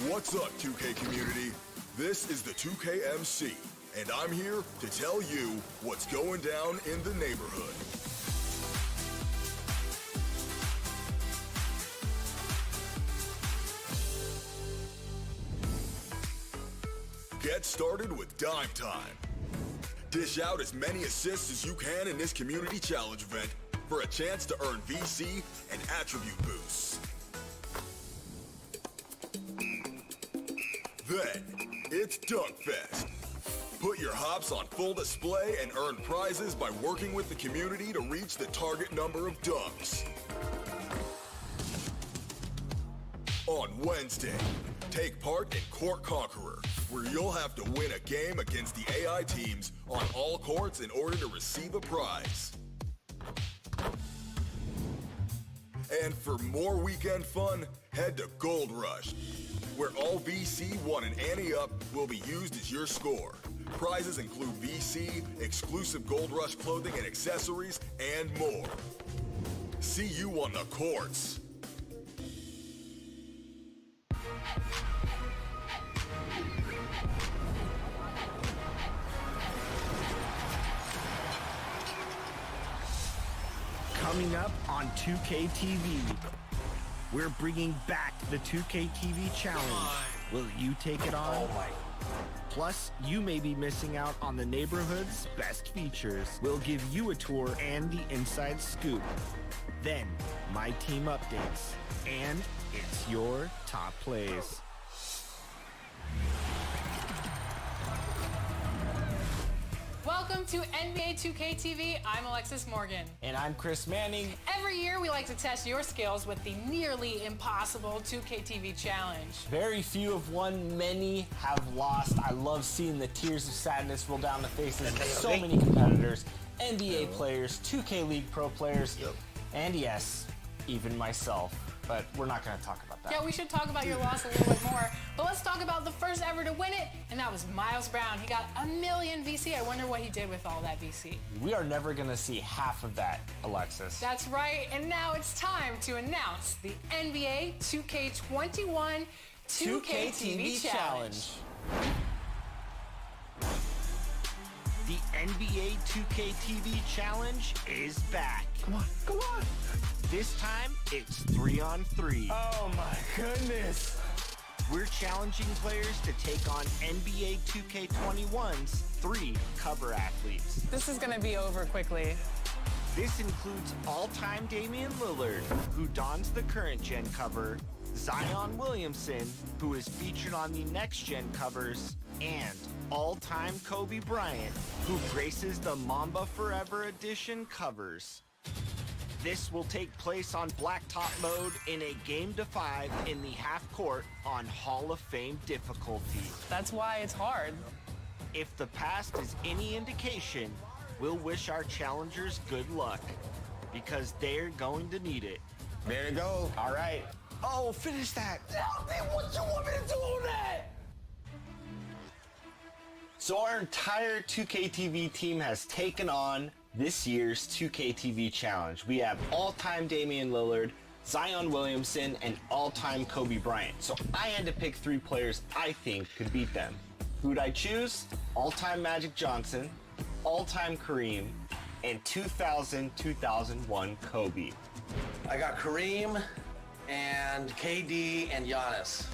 What's up, 2K community? This is the 2KMC, and I'm here to tell you what's going down in the neighborhood. Get started with Dime Time. Dish out as many assists as you can in this community challenge event for a chance to earn VC and attribute boosts. Then, it's Dunk Fest. Put your hops on full display and earn prizes by working with the community to reach the target number of dunks. On Wednesday, take part in Court Conqueror, where you'll have to win a game against the AI teams on all courts in order to receive a prize. And for more weekend fun, head to Gold Rush, where all VC won and ante up will be used as your score. Prizes include VC, exclusive Gold Rush clothing and accessories, and more. See you on the courts. Coming up on 2K TV, we're bringing back the 2K TV challenge. Will you take it on? Oh my. Plus, you may be missing out on the neighborhood's best features. We'll give you a tour and the inside scoop. Then, my team updates, and it's your top plays. Welcome to NBA 2K TV. I'm Alexis Morgan. And I'm Chris Manning. Every year we like to test your skills with the nearly impossible 2K TV challenge. Very few have won, many have lost. I love seeing the tears of sadness roll down the faces of so many competitors, NBA players, 2K League Pro players, and yes, even myself. But we're not going to talk about that. Yeah, we should talk about your loss a little bit more. But let's talk about the first ever to win it, and that was Miles Brown. He got 1 million VC. I wonder what he did with all that VC. We are never going to see half of that, Alexis. That's right, and now it's time to announce the NBA 2K21 2K TV Challenge. The NBA 2K TV challenge is back. Come on. This time, it's 3-on-3. Oh my goodness. We're challenging players to take on NBA 2K21's 3 cover athletes. This is going to be over quickly. This includes all-time Damian Lillard, who dons the current gen cover, Zion Williamson, who is featured on the next gen covers, and all-time Kobe Bryant, who graces the Mamba Forever Edition covers. This will take place on Blacktop mode in a game to 5 in the half court on Hall of Fame difficulty. That's why it's hard. If the past is any indication, we'll wish our challengers good luck, because they're going to need it. There you go. All right. Oh, finish that! Tell me what you want me to do on that! So our entire 2K TV team has taken on this year's 2K TV challenge. We have all-time Damian Lillard, Zion Williamson, and all-time Kobe Bryant. So I had to pick 3 players I think could beat them. Who'd I choose? All-time Magic Johnson, all-time Kareem, and 2000-2001 Kobe. I got Kareem and KD and Giannis.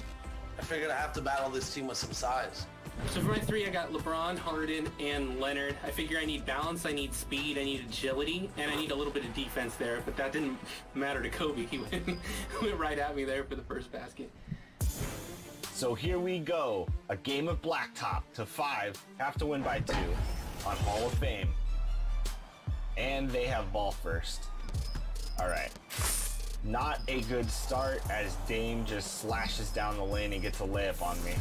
I figured I have to battle this team with some size. So for my 3, I got LeBron, Harden, and Leonard. I figure I need balance, I need speed, I need agility, and I need a little bit of defense there, but that didn't matter to Kobe. He went right at me there for the first basket. So here we go. A game of Blacktop to 5. Have to win by 2 on Hall of Fame. And they have ball first. All right. Not a good start as Dame just slashes down the lane and gets a layup on me.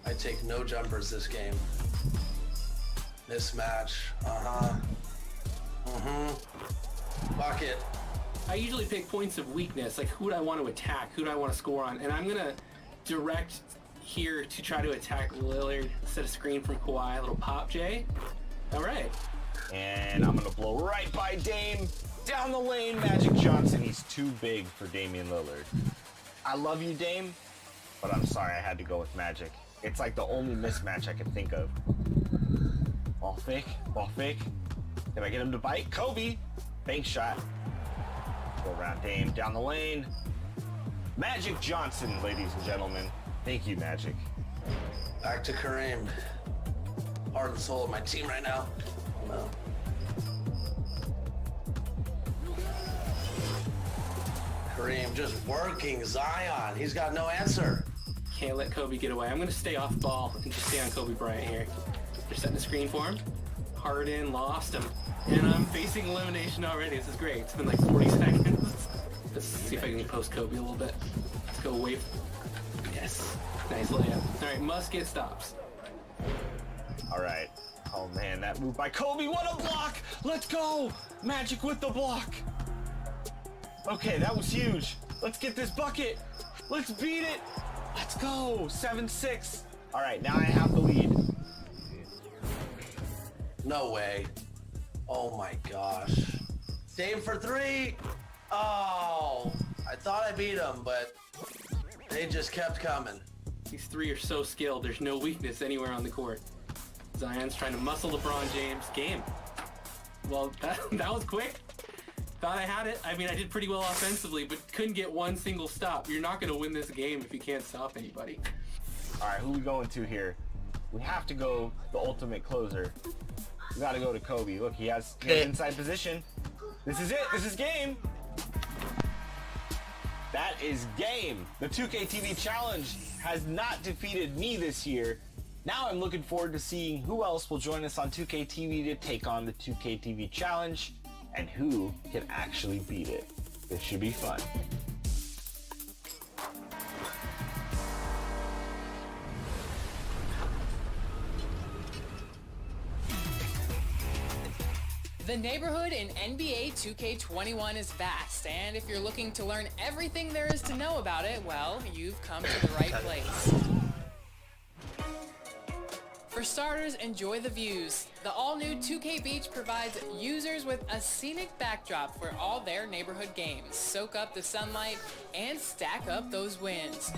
I take no jumpers this game. Mismatch. Bucket. I usually pick points of weakness, like who do I want to attack, who do I want to score on, and I'm going to direct here to try to attack Lillard, set a screen from Kawhi, a little pop J. All right. And I'm going to blow right by Dame. Down the lane, Magic Johnson. He's too big for Damian Lillard. I love you, Dame, but I'm sorry, I had to go with Magic. It's like the only mismatch I can think of. Ball fake, ball fake. Can I get him to bite? Kobe! Fake shot. Go around Dame, down the lane. Magic Johnson, ladies and gentlemen. Thank you, Magic. Back to Kareem. Heart and soul of my team right now. No. Kareem just working Zion. He's got no answer. Can't let Kobe get away. I'm going to stay off ball and just stay on Kobe Bryant here. They're setting the screen for him. Harden lost him. And I'm facing elimination already. This is great. It's been like 40 seconds. Let's see if I can post Kobe a little bit. Let's go away. Yes. Nice layup. All right, must get stops. All right. Oh man, that move by Kobe. What a block! Let's go! Magic with the block. Okay, that was huge. Let's get this bucket. Let's beat it. Let's go. 7-6. All right, now I have the lead. No way. Oh my gosh. Dame for three. Oh, I thought I beat him, but they just kept coming. These three are so skilled. There's no weakness anywhere on the court. Zion's trying to muscle LeBron James. Game. Well, that was quick. Thought I had it. I mean, I did pretty well offensively, but couldn't get one single stop. You're not going to win this game if you can't stop anybody. All right, who we going to here? We have to go the ultimate closer. We got to go to Kobe. Look, he has inside position. This is it. This is game. That is game. The 2K TV challenge has not defeated me this year. Now I'm looking forward to seeing who else will join us on 2K TV to take on the 2K TV challenge and who can actually beat it. This should be fun. The neighborhood in NBA 2K21 is vast, and if you're looking to learn everything there is to know about it, well, you've come to the right place. For starters, enjoy the views. The all-new 2K Beach provides users with a scenic backdrop for all their neighborhood games. Soak up the sunlight and stack up those wins.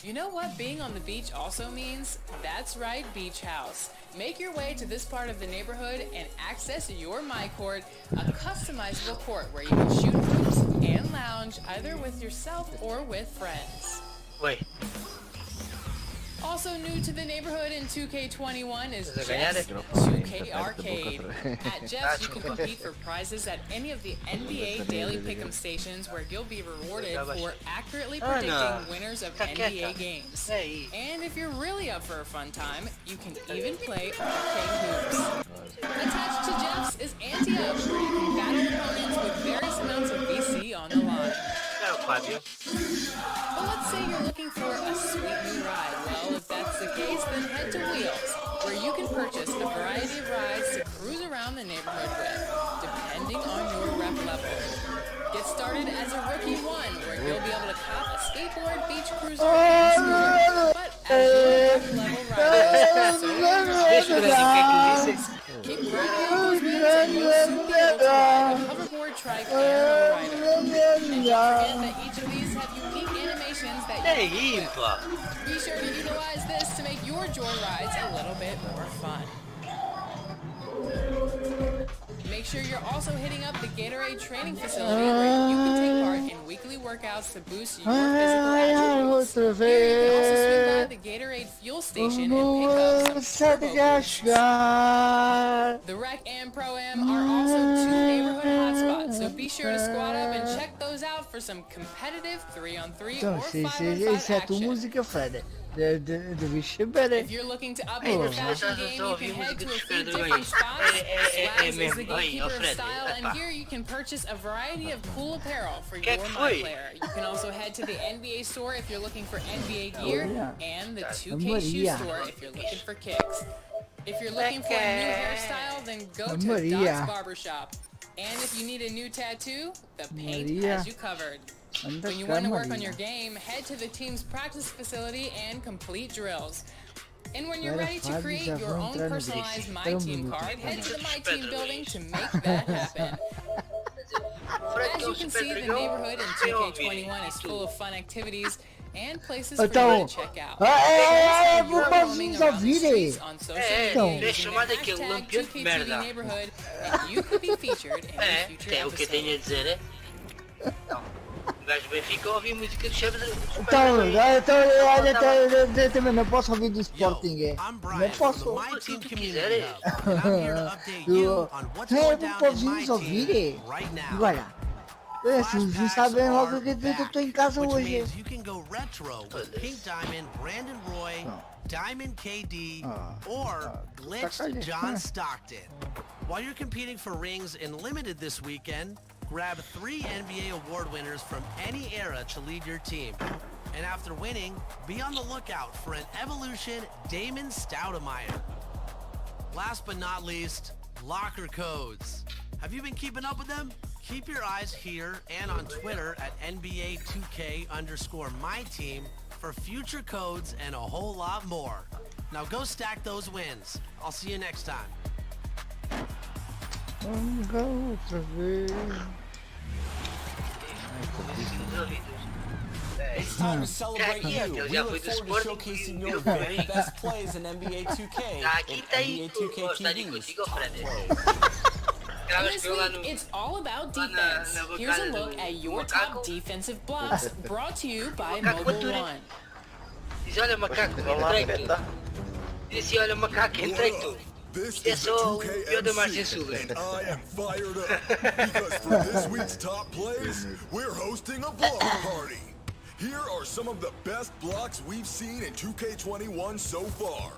You know what being on the beach also means? That's right, Beach House. Make your way to this part of the neighborhood and access your My Court, a customizable court where you can shoot hoops and lounge either with yourself or with friends. Wait. Also new to the neighborhood in 2K21 is Jeff's 2K Arcade. At Jeff's, you can compete for prizes at any of the NBA Daily Pick'em stations where you'll be rewarded for accurately predicting winners of NBA games. And if you're really up for a fun time, you can even play arcade hoops. Attached to Jeff's is Ante-Up, where you can battle opponents with various amounts of VC on the line. But let's say you're looking for a sweet new ride. Well, if that's the case, then head to Wheels, where you can purchase a variety of rides to cruise around the neighborhood with, depending on your rep level. Get started as a Rookie 1, where you'll be able to cop a skateboard, beach cruiser, and scooter. But as your rep level rider, keep grinding out those wins and you'll soon be able to ride a hoverboard, trike, and a rider. And don't forget that each of these have unique animations that you can be sure to utilize this to make your joy rides a little bit more fun. Make sure you're also hitting up the Gatorade training facility where you can take part in weekly workouts to boost your physical attributes. Here you can also swing by the Gatorade fuel station and pick up some turbo boosts. The Rec and Pro-Am are also two neighborhood hotspots, so be sure to squad up and check those out for some competitive 3-on-3 or 5-on-5 action. If you're looking to upgrade your fashion game, you can head to a few different spots. Swags is the gatekeeper of style, and here you can purchase a variety of cool apparel for your My Player. You can also head to the NBA store if you're looking for NBA gear, and the 2K shoe store if you're looking for kicks. If you're looking for a new hairstyle, then go to Doc's Barbershop. And if you need a new tattoo, the paint has you covered. When you want to work on your game, head to the team's practice facility and complete drills. And when you're ready to create your own personalized My Team card, head to the My Team building to make that happen. As you can see, the neighborhood in 2K21 is full of fun activities. and places for you Então, to check out. vou fazer essa vida. On social media using the chamada que hashtag lampião de 2KTV merda. neighborhood, and you could be featured in a future É o que eu tenho a episode. dizer, é? Não. O gajo do Benfica ouve música do Chaves. Então, também não posso ouvir do Sporting, não posso. O que tu quiser, Não posso ouvir, agora. Vocês sabem logo que eu estou em casa hoje. You can go retro with Pink Diamond, Brandon Roy, Diamond KD, or Glitched John Stockton. While you're competing for rings in Limited this weekend, grab 3 NBA award winners from any era to lead your team. And after winning, be on the lookout for an Evolution Damon Stoudemire. Last but not least, locker codes. Have you been keeping up with them? Keep your eyes here and on Twitter at NBA2K_myteam for future codes and a whole lot more. Now go stack those wins. I'll see you next time. Vamos cá outra vez. It's time to celebrate you. We look forward to showcasing your very best plays in NBA 2K and NBA 2K TV's top plays. This week, it's all about defense. Here's a look at your top defensive blocks, brought to you by Mobile One. Diz, olha macaco, entrei tu. Diz, olha macaco, entrei tu. This É is the só o pior da 2K Margem MC, Sul. and I am fired up because for this week's top plays, we're hosting a block party. Here are some of the best blocks we've seen in 2K21 so far.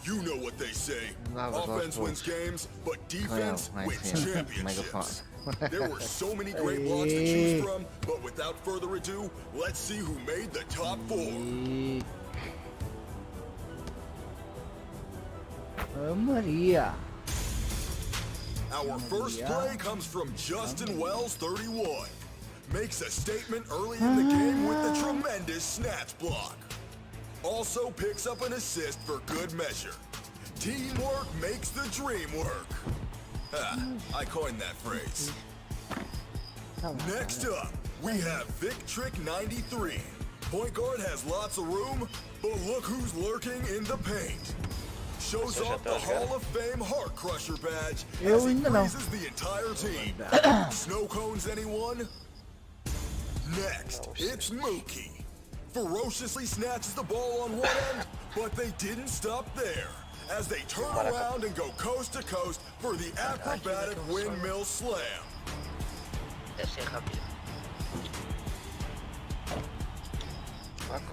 You know what they say. Offense wins games, but defense wins championships. There were so many great blocks to choose from, but without further ado, let's see who made the top 4. Maria. Our first play comes from Justin Wells, 31. Makes a statement early in the game with a tremendous snatch block. Also picks up an assist for good measure. Teamwork makes the dream work. I coined that phrase. Next up, we have Vic Trick 93. Point guard has lots of room, but look who's lurking in the paint. Shows off the Hall of Fame Heart Crusher badge as he freezes the entire team. Snow cones, anyone? Next, it's Mookie. Ferociously snatches the ball on one end, but they didn't stop there, as they turn around and go coast to coast for the acrobatic windmill slam. Deve ser rápido.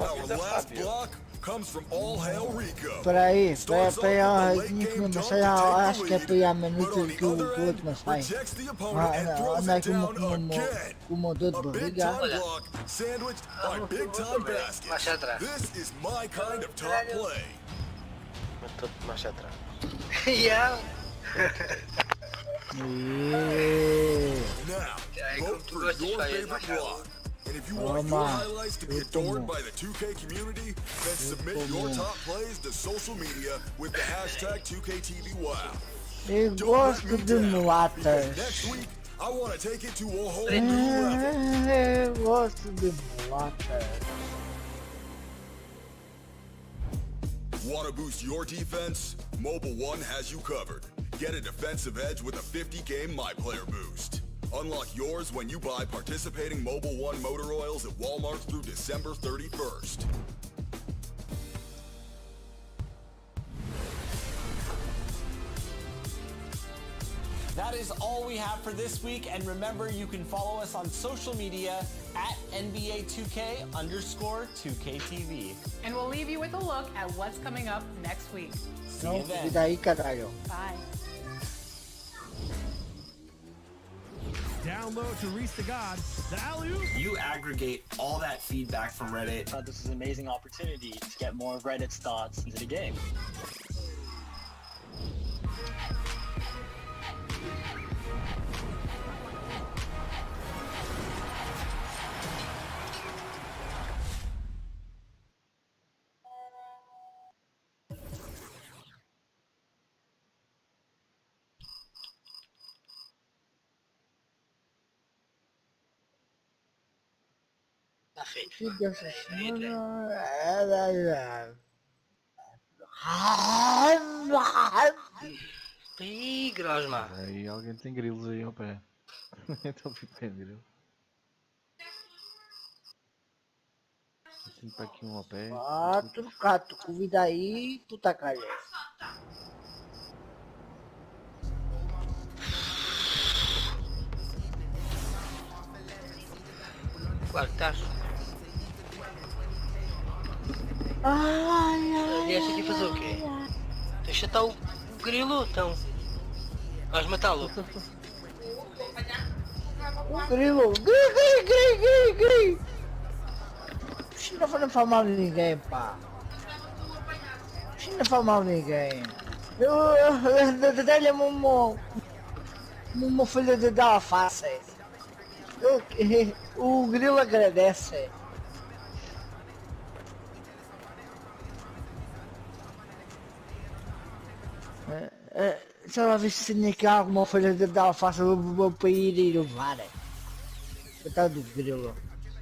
Our last block comes from All Hail Rico. Peraí, Starts off with peraí, the late game mas dunk to acho take que é the para ir a lead, minuto but on que the o other end, outro não sai. rejects the opponent and throws Anda it com down again. uma dor de A barriga. big-time block sandwiched by big-time baskets. This is my kind of top play. Yeah. Now, vote for your favorite block. And if you want your highlights to be adored by the 2K community, then submit your top plays to social media with the hashtag 2KTVWow. Eu Don't let gosto me de down, mulatas. because next week, I want to take it to a whole new level. Eu gosto de mulatas. Want to boost your defense? Mobile One has you covered. Get a defensive edge with a 50-game MyPlayer boost. Unlock yours when you buy participating Mobile One motor oils at Walmart through December 31st. That is all we have for this week, and remember, you can follow us on social media at NBA2K_2KTV. And we'll leave you with a look at what's coming up next week. See you then. E daí, caralho? Bye. Download to reach the god, the alley-oop. You aggregate all that feedback from Reddit. This is an amazing opportunity to get more of Reddit's thoughts into the game. Tá feito. Ih, Grosma. Aí alguém tem grilos aí ao pé. Então fica em grilo. Tem para aqui um ao pé. 4, Cato, convida aí, puta calha. Claro que estás. Ai, Vieste aqui fazer o quê? Deixa estar o grilo, então. Vais matá-lo. O grilo. Gri. Isto não faz mal a ninguém, pá. Isto não faz mal a ninguém. Dei-lhe uma folha de alface. O grilo agradece. Se ela visse se tinha aqui alguma folha de alface, eu vou para ir e levar. Coitado do grilo.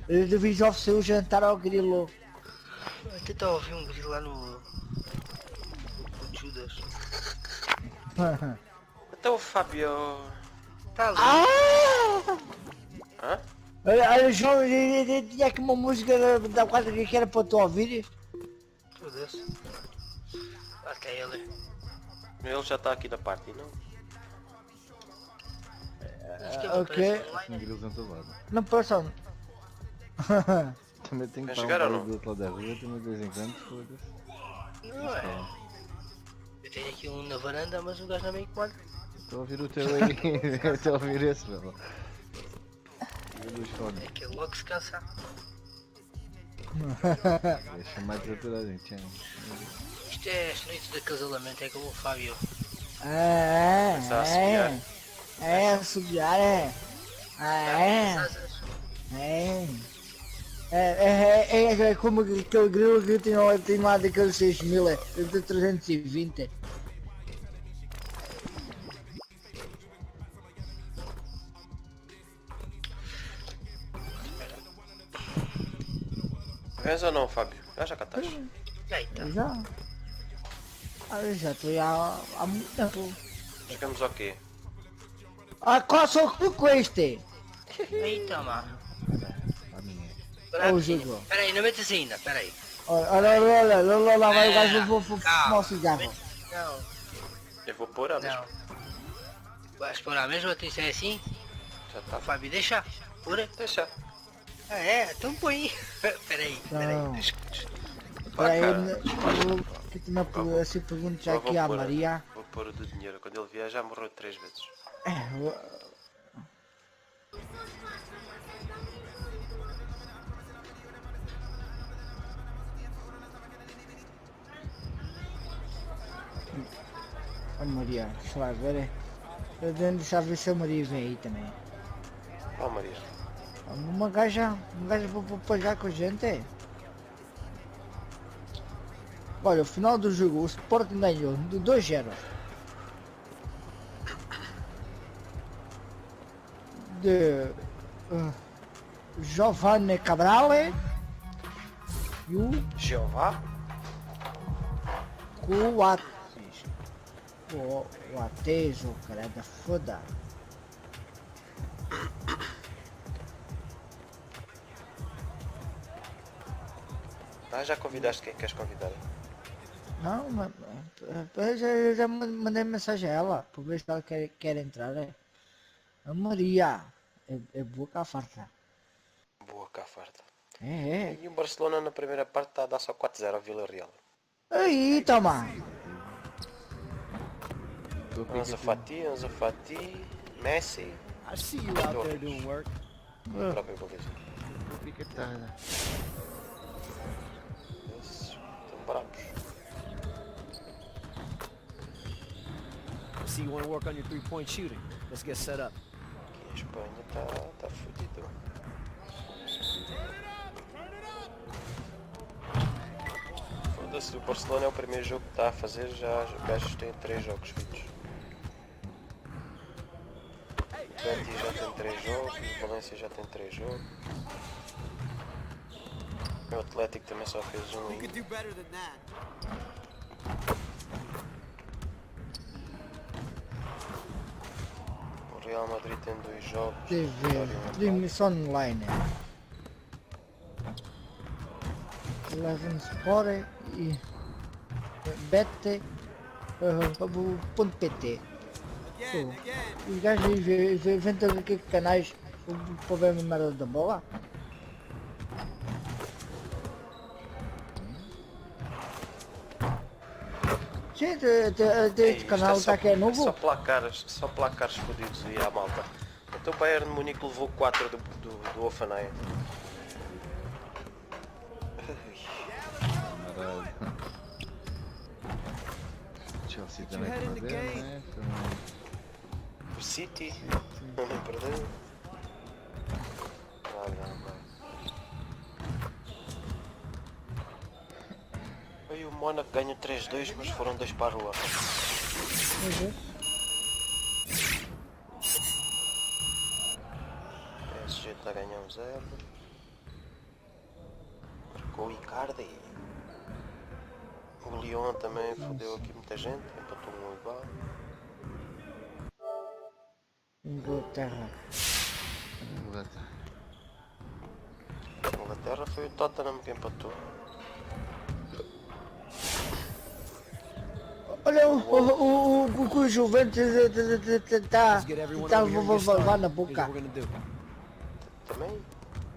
Eu devia oferecer o jantar ao grilo. Tenta ouvir um grilo lá no Judas. Então o Fábio... Tá ali. Hã? Olha, João, tinha aqui uma música da quadra que era para tu ouvir. Foda-se. Acho que é ele. Ele já está aqui na parte, não? Ok. Tem grilos em todo lado. Não passam. Também tem que Quer estar chegar ou um não? do outro lado da rua, também de vez em quando, foda-se. Não é. Eu tenho aqui um na varanda, mas o gajo não me enquadra. Estou a ouvir o teu aí, estou a ouvir esse, velho. É que ele logo se cansa. Deixa mais desaturado, gente. Isto é as noites de acasalamento, é como o Fábio. Assobiar, é como aquele grilo que tem lá daqueles 6.000, é de 320. Vês ou não, Fábio? Já cá estás. Já. Eu já estou há muito tempo. Chegamos ao quê? Qual sou com este? Eita, mano. Ô, Zigo. Peraí, não metas ainda, peraí. Olha, lá vai o gajo, vou fumar o cigarro. Não. Eu vou pôr a mesma. Vais pôr a mesma? Isso é assim? Já está. Fábio, deixa. Pura? Deixa. Ah, é? Então põe. Peraí. Peraí, que tu não assim pergunto já aqui à Maria. Vou pôr o do dinheiro. Quando ele vier já morreu 3 vezes. A Maria, deixa lá ver. Eu deixa ver se a Maria vem aí também. Ó Maria. Uma gaja para pagar com a gente. Olha, o final do jogo, o Sporting ganhou de 2-0. De Giovanni Cabral e o Jeová Coates. O Atejo, cara, da foda. Já convidaste quem queres convidar? Não, mas já mandei mensagem a ela, para ver se ela quer entrar. A Maria é boa cá farta. Boa cá farta. É. E o Barcelona na primeira parte está a dar só 4-0 ao Villarreal. Aí, toma! Ansu Fati, Messi. I see you out there doing work. O próprio goleiro. Piquetada. Estão bravos. I see you want to work on your three-point shooting. Let's get set up. Aqui em Espanha está fodido. Foda-se, o Barcelona é o primeiro jogo que está a fazer, já os gajos têm 3 jogos feitos. O Betis já tem 3 jogos, o Valência já tem 3 jogos. O Atlético também só fez um aí. O Real Madrid tem 2 jogos. Transmissão online. Eleven Sport e bet.pt. Os gajos inventam aqui canais para ver a merda da bola. Sim, este canal está aqui é novo. Só placares fodidos aí à malta. Então o Bayern de Munique levou 4 do Offenheim. Chelsea também perdeu, né? O City também perdeu. Aí o Mónaco ganhou 3-2, mas foram 2 para a rua. PSG está a ganhar 1-0. Marcou o Icardi. O Lyon também fodeu aqui muita gente, empatou 1 igual. Inglaterra. Inglaterra foi o Tottenham que empatou. Olha o Juventus está levar na boca.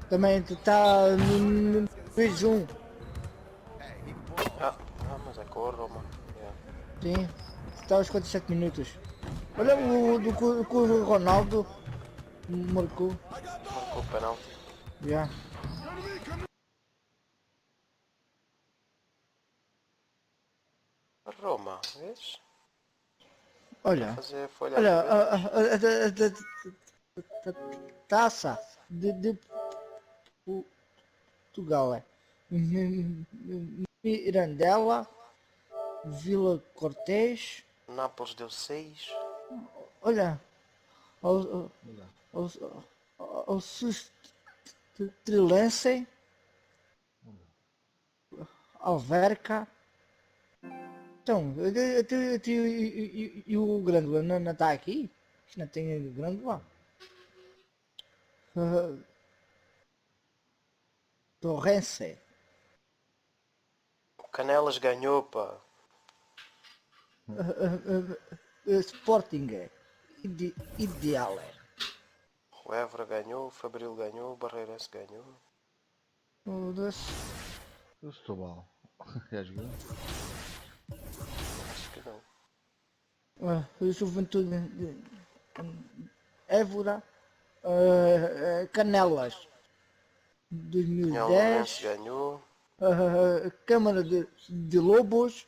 Também está no 2-1. Mas é com a Roma. Sim, está aos 47 minutos. Olha o Ronaldo marcou. Marcou o penalti. Yeah. Roma, vês? Olha, a taça de Portugal é Mirandela, Vila Cortês. Nápoles deu 6. Olha, ao Trilense, Alverca. Então, e o Grândola não está aqui? Isto não tem Grândola? Torrense. O Canelas ganhou, pá. Sporting. Ideal. O Évora ganhou, o Fabril ganhou, o Barreirense ganhou. O Setúbal. Já jogou? Acho que não. O Juventude Évora, Canelas 2010 ganhou. Câmara de Lobos.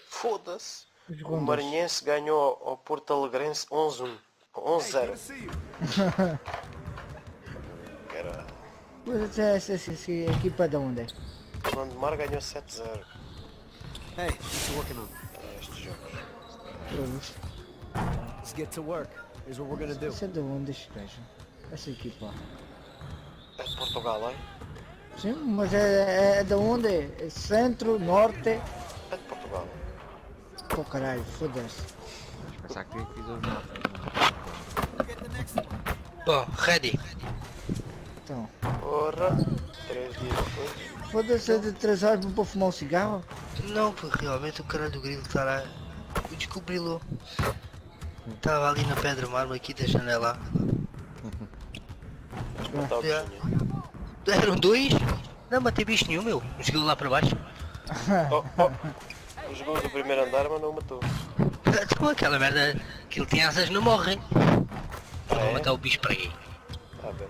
Foda-se. O Maranhense ganhou ao Porto Alegrense 11-1. 11-0. Essa equipa de onde? O Gondomar ganhou 7-0. Hey, what you working on? Estes jogos. Let's get to work. Here's what we're gonna do. Essa é de onde este gajo? Essa equipa. É de Portugal, hein? Sim, mas é de onde? É centro, norte? É de Portugal. Pô caralho, foda-se. Pensar que fiz os mapas. Bom, ready. Então. Porra, 3 dias depois. Foda-se, de 3 horas para fumar um cigarro? Não, porque realmente o caralho do grilo está lá. Eu descobri-lo. Estava ali na pedra mármore aqui da janela. Eram 2? Não matei bicho nenhum, meu. Joguei lá para baixo. Jogou do primeiro andar, mas não matou. Com aquela merda que ele tinha asas não morre. Vou matar o bicho para aí. Tá bem.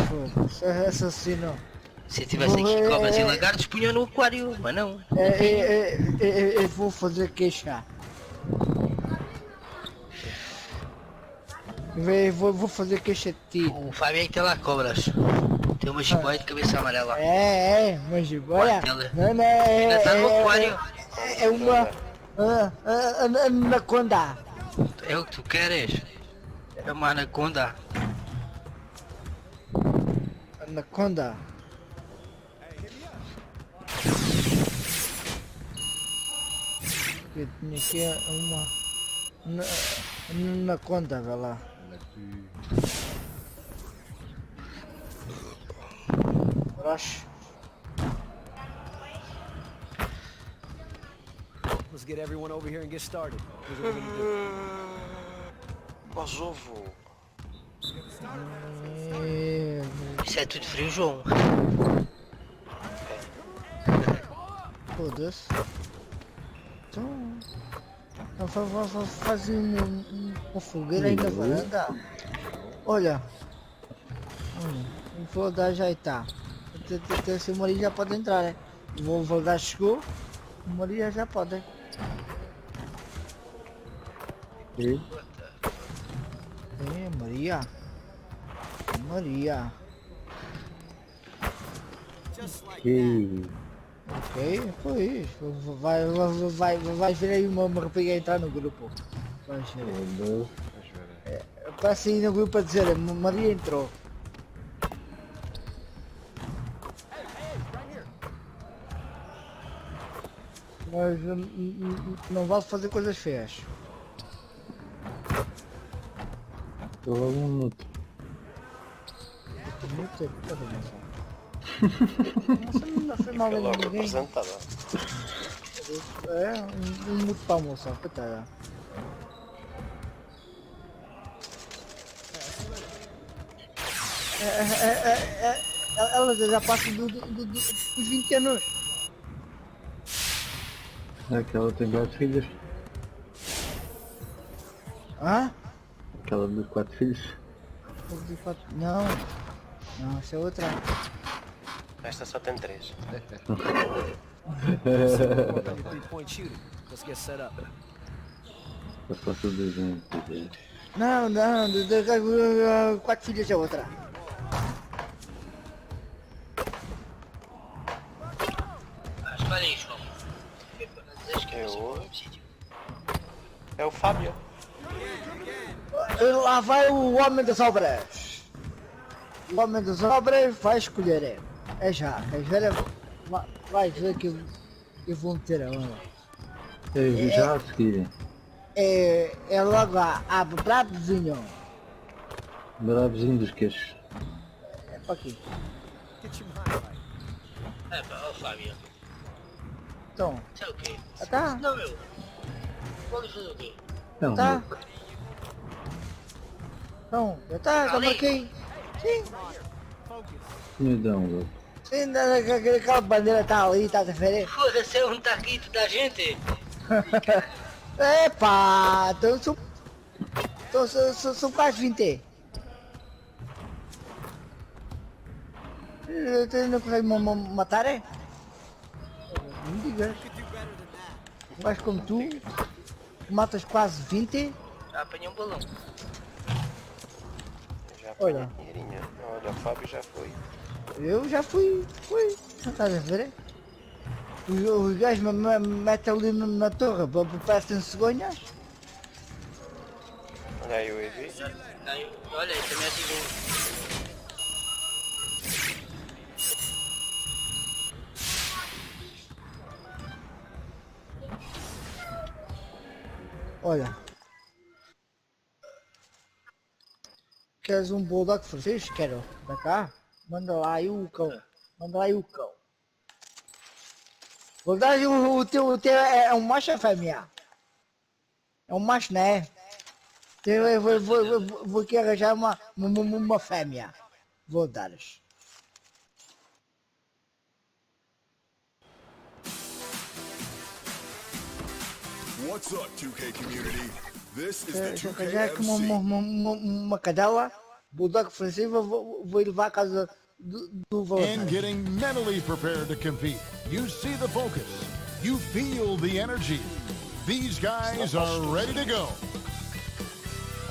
Foda-se, assassino. Se eu tivesse aqui cobras e lagartos, punha no aquário, mas não. Eu vou fazer queixa. Vou fazer queixa de ti. O Fábio aí tem lá cobras. Tem uma jiboia de cabeça amarela. Uma jiboia? Ainda está no aquário. É uma anaconda. É o que tu queres? É uma anaconda. Anaconda. Eu tinha aqui uma anaconda, vai lá. Rush. Let's get everyone over here and get started. Here's what we're gonna do. Mas ovo. Isso é tudo frio, João. Foda-se. Então fazer uma fogueira aí na varanda. Olha. Vou dar já está. Se o Maria já pode entrar, né? Vou dar chegou. O Maria já pode. Maria. Maria. Ok, pois. Vai ver aí uma rapariga entrar no grupo. Vai ver. Passa aí no grupo para dizer, Maria entrou. Mas não vale fazer coisas feias. Estou logo um minuto. Não foi mal a Logo ninguém. apresentada. É, um minuto para almoçar, coitada. Ela já passa dos 20 anos. Aquela tem 4 filhos. Hã? Aquela dos 4 filhos. Não. Não, essa é outra. Esta só tem 3. Three-point shooting. Let's get set up. Eu faço desenho. Não, 4 filhas é outra. Escolhe aí, João. É o Fábio. Lá vai o homem das obras. O homem das obras vai escolher. É já. Queres ver? Vai ver que eu vou meter a onda. Já a seguir. É logo lá. Abre bradozinho. Bravozinho dos queixos. É para aqui. É pá, ó Fábio. Então. Isso é o quê? Tá. Não, meu. Pode fazer o quê? É um Tá. louco. Então, já marquei. Sim. Me dá um louco. Sim, aquela bandeira tá ali, tá a ver? Foda-se, é um taquito da gente. Epá, então são quase 20. Tu não consegue matar, é? Não digas. Um gajo como tu, matas quase 20. Já apanhei um balão. Já Olha. dinheirinho. Olha, o Fábio já foi. Eu já fui. Não estás a ver? Os gajos me metem ali na torre, parecem cegonhas. Olha aí o Evi. Olha, ele também ativou. Olha. Queres um bulldog francês? Quero. Da cá? Manda lá aí o cão. Manda lá aí o cão. Bulldog, o teu é um macho ou fêmea? É um macho, né? Eu vou aqui arranjar uma fêmea. Vou dar-lhes. What's up, 2K community? This is the Já 2K que MC. uma cadela, bulldog francês, vou levar a casa do And Valentine. getting mentally prepared to compete. You see the focus. You feel the energy. These guys are ready to go.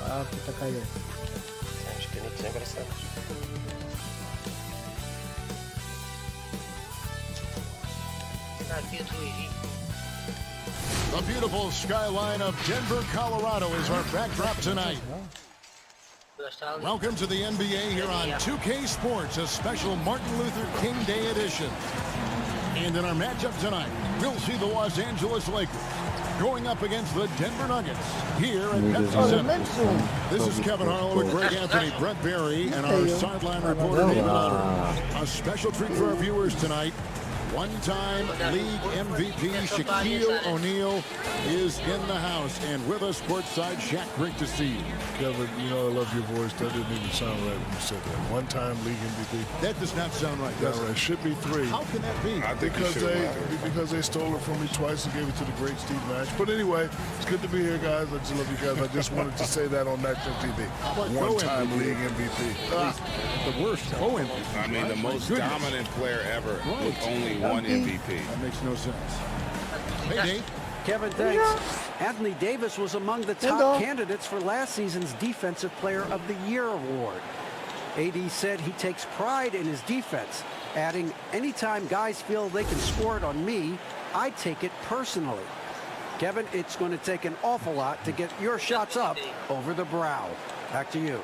Ah, puta calha. São uns canitos engraçados. Tá aqui o teu Evi. The beautiful skyline of Denver, Colorado is our backdrop tonight. Welcome to the NBA here on 2K Sports, a special Martin Luther King Day edition. And in our matchup tonight, we'll see the Los Angeles Lakers going up against the Denver Nuggets here at Pepsi Center. This is Kevin Harlow with Greg Anthony, Brett Berry, and our sideline reporter, David Alder. A special treat for our viewers tonight. One-time league MVP Shaquille O'Neal is in the house, and with us courtside, Shaq, great to see you. Kevin, you know I love your voice. That didn't even sound right when you said that. One-time league MVP. That does not sound right, does it? It should be 3. How can that be? Because they stole it from me twice and gave it to the great Steve Nash. But anyway, it's good to be here, guys. I just love you guys. I just wanted to say that on national TV. One-time league MVP. The worst co-MVP. I mean, the most dominant player ever with only one MVP. That makes no sense. Hey, Dave. Kevin, thanks. Anthony Davis was among the top candidates for last season's Defensive Player of the Year award. AD said he takes pride in his defense, adding, anytime guys feel they can score it on me, I take it personally. Kevin, it's going to take an awful lot to get your shots up over the brow. Back to you.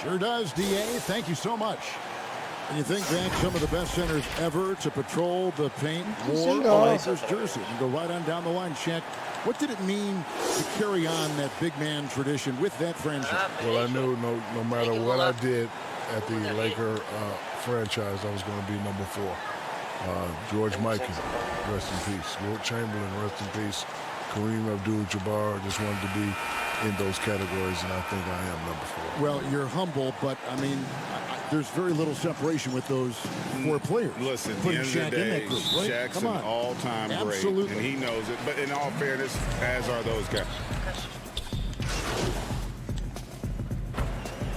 Sure does, DA. Thank you so much. And you think back, some of the best centers ever to patrol the paint wore a Lakers jersey. And go right on down the line, Shaq. What did it mean to carry on that big man tradition with that franchise? Well, I knew no matter what I did at the Laker franchise, I was going to be number 4. George Mikan, rest in peace. Wilt Chamberlain, rest in peace. Kareem Abdul-Jabbar, just wanted to be in those categories, and I think I am number 4. Well, you're humble, but, I mean, there's very little separation with those 4 players. Listen, at the putting end Shaq of the day, in that group, right? Shaq's Come on. an all-time great, Absolutely. and he knows it. But in all fairness, as are those guys.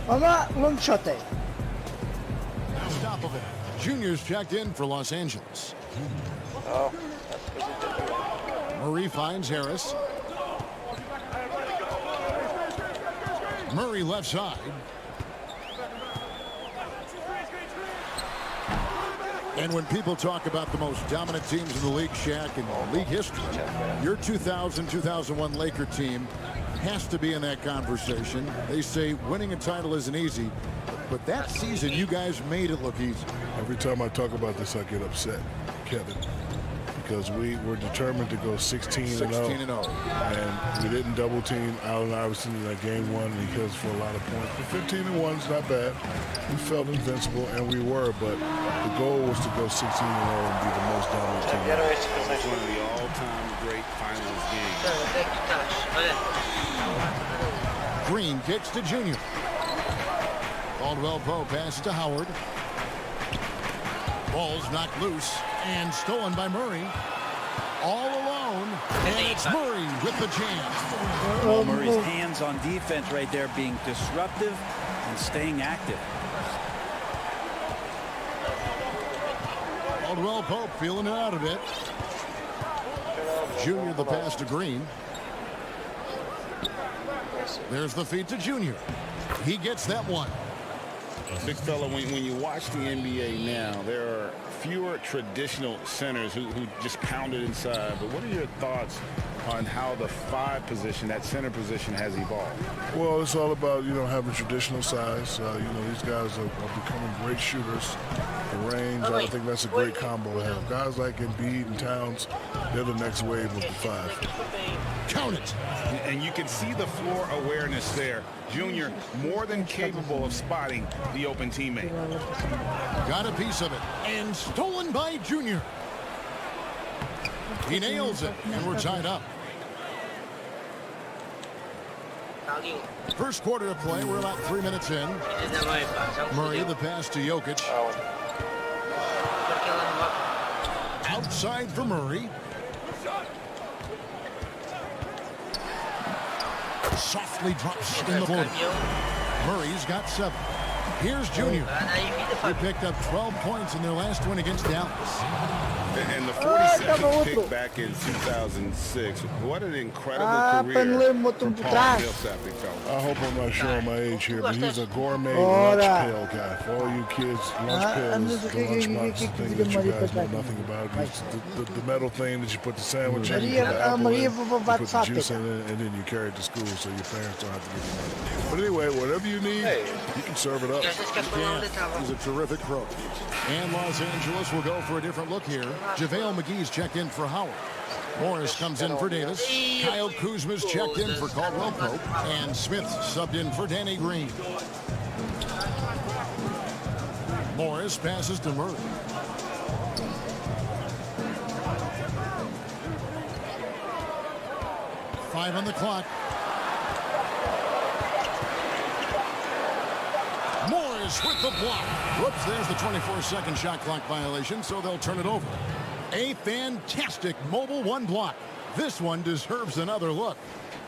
Lanciate. Unstoppable. Junior's checked in for Los Angeles. Oh, Murray finds Harris. Murray left side. And when people talk about the most dominant teams in the league, Shaq, in league history, your 2000-2001 Laker team has to be in that conversation. They say winning a title isn't easy, but that season you guys made it look easy. Every time I talk about this, I get upset, Kevin, because we were determined to go 16-0. 16-0. And we didn't double team Allen Iverson in that game 1, and he kills for a lot of points. But 15-1 is not bad. We felt invincible, and we were, but the goal was to go 16-0 and be the most dominant team. It's one of the all-time great finals games. Green kicks to Junior. Caldwell Pope passes to Howard. Ball's knocked loose and stolen by Murray. All alone, and it's Murray with the jam. Well, Murray's hands on defense right there, being disruptive and staying active. Caldwell Pope feeling it out a bit. Junior the pass to Green. There's the feed to Junior. He gets that one. Big fella, when you watch the NBA now, there are fewer traditional centers who just pound it inside. But what are your thoughts on how the 5 position, that center position, has evolved? Well, it's all about, having traditional size. These guys are becoming great shooters. The range, I think that's a great combo to have. Guys like Embiid and Towns, they're the next wave of the 5. Count it. And you can see the floor awareness there. Junior more than capable of spotting the open teammate. Got a piece of it. And stolen by Junior. He nails it, and we're tied up. First quarter of play, we're about 3 minutes in. Murray the pass to Jokic. Outside for Murray. Softly drops in the corner. Murray's got 7. Here's Junior. They picked up 12 points in their last win against Dallas. And the 47th pick back in 2006. What an incredible career from Paul Millsap. I hope I'm not showing my age here, but he's a gourmet lunch pail guy. For all you kids, lunch pails, the lunchbox thing that you guys know nothing about. It's the metal thing that you put the sandwich in, you put the apple in, you put the juice in it, and then you carry it to school so your parents don't have to give you money. But anyway, whatever you need, you can serve it up. Yeah, he's a terrific pro. And Los Angeles will go for a different look here. JaVale McGee's checked in for Howard. Morris comes in for Davis. Kyle Kuzma's checked in for Caldwell Pope. And Smith subbed in for Danny Green. Morris passes to Murray. Five on the clock. Morris with the block. Whoops, there's the 24-second shot clock violation, so they'll turn it over. A fantastic mobile one block. This one deserves another look.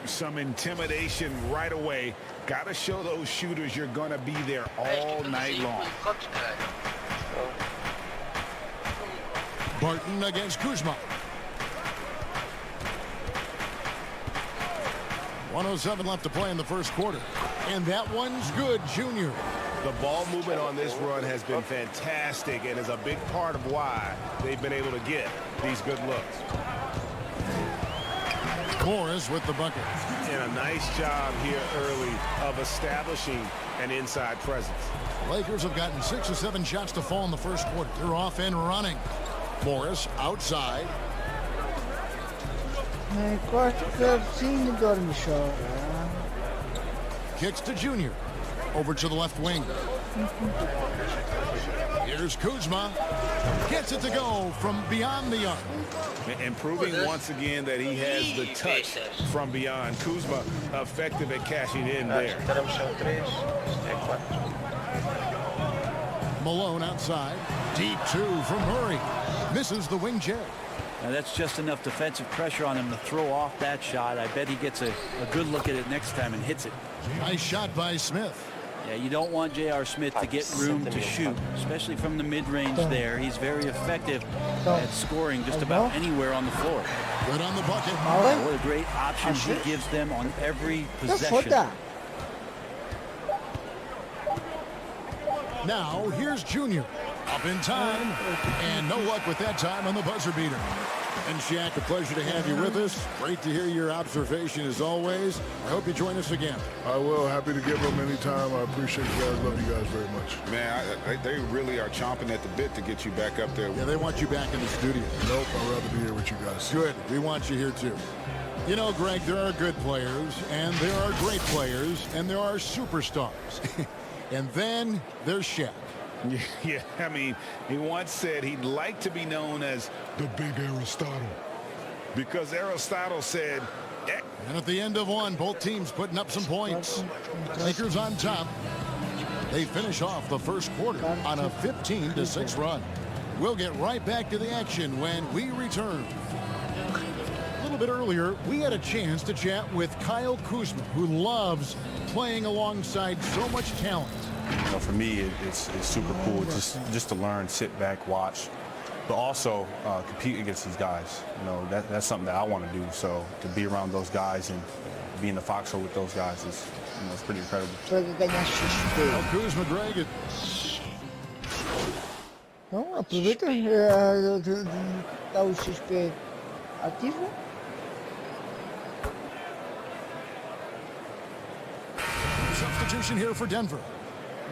Some intimidation right away. Got to show those shooters you're going to be there all night long. Barton against Kuzma. 1:07 left to play in the first quarter. And that one's good, Junior. The ball movement on this run has been fantastic and is a big part of why they've been able to get these good looks. Morris with the bucket. And a nice job here early of establishing an inside presence. Lakers have gotten 6 or 7 shots to fall in the first quarter. They're off and running. Morris outside. Kicks to Junior. Over to the left wing. Here's Kuzma. Gets it to go from beyond the arc. And proving once again that he has the touch from beyond. Kuzma effective at cashing in there. Malone outside. Deep two from Murray. Misses the wing J. Now that's just enough defensive pressure on him to throw off that shot. I bet he gets a good look at it next time and hits it. Nice shot by Smith. Yeah, you don't want J.R. Smith to get room to shoot, especially from the mid-range there. He's very effective at scoring just about anywhere on the floor. Good on the bucket. What a great option he gives them on every possession. Now, here's Junior. Up in time. And no luck with that time on the buzzer beater. And Shaq, a pleasure to have you with us. Great to hear your observation as always. I hope you join us again. I will. Happy to give them anytime. I appreciate you guys. Love you guys very much. Man, they really are chomping at the bit to get you back up there. Yeah, they want you back in the studio. Nope, I'd rather be here with you guys. Good. We want you here too. You know, Greg, there are good players, and there are great players, and there are superstars. And then there's Shaq. Yeah, I mean, he once said he'd like to be known as the big Aristotle. Because Aristotle said... And at the end of one, both teams putting up some points. Lakers on top. They finish off the first quarter on a 15-6 run. We'll get right back to the action when we return. A little bit earlier, we had a chance to chat with Kyle Kuzma, who loves playing alongside so much talent. You know, for me, it's super cool just to learn, sit back, watch, but also compete against these guys. You know, that's something that I want to do. So to be around those guys and be in the foxhole with those guys is, you know, it's pretty incredible. Kuzma, Greg. Não, aproveita dá o XP ativo. Substitution here for Denver.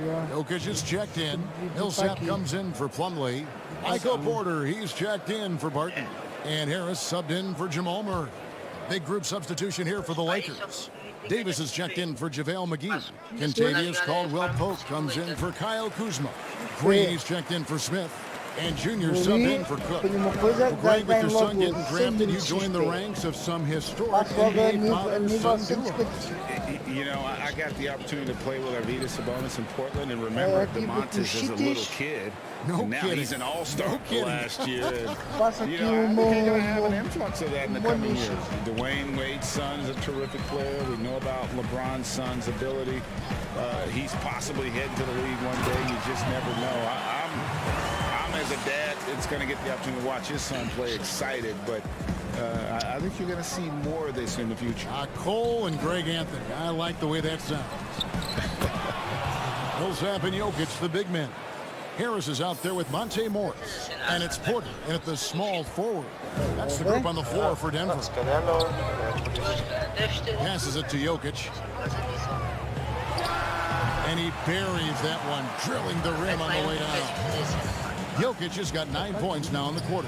Yeah. Jokic is checked in. Millsap comes in for Plumlee. Michael Porter, he's checked in for Barton. And Harris subbed in for Jamal Murray. Big group substitution here for the Lakers. Davis is checked in for JaVale McGee. Kentavious Caldwell Pope comes in for Kyle Kuzma. Green is checked in for Smith. And Junior subbed in for Cook. Well, Greg, with your son getting drafted, you joined the ranks of some historic NBA father-son duo. You know, I got the opportunity to play with Arvydas Sabonis in Portland, and remember, DeMontis is a little kid. No now kidding. He's an all-star last year. And, Pasa you que know, I think they're going to have an um, influx of that in the coming years. Dwayne Wade's son is a terrific player. We know about LeBron's son's ability. He's possibly heading to the league one day. You just never know. I'm as a dad, it's going to get the opportunity to watch his son play excited, but I think you're going to see more of this in the future. Cole and Greg Anthony. I like the way that sounds. Millsap and Jokic, the big men. Harris is out there with Monte Morris. And it's Porter in at the small forward. That's the group on the floor for Denver. Passes it to Jokic. And he buries that one, drilling the rim on the way down. Jokic has got 9 points now in the quarter.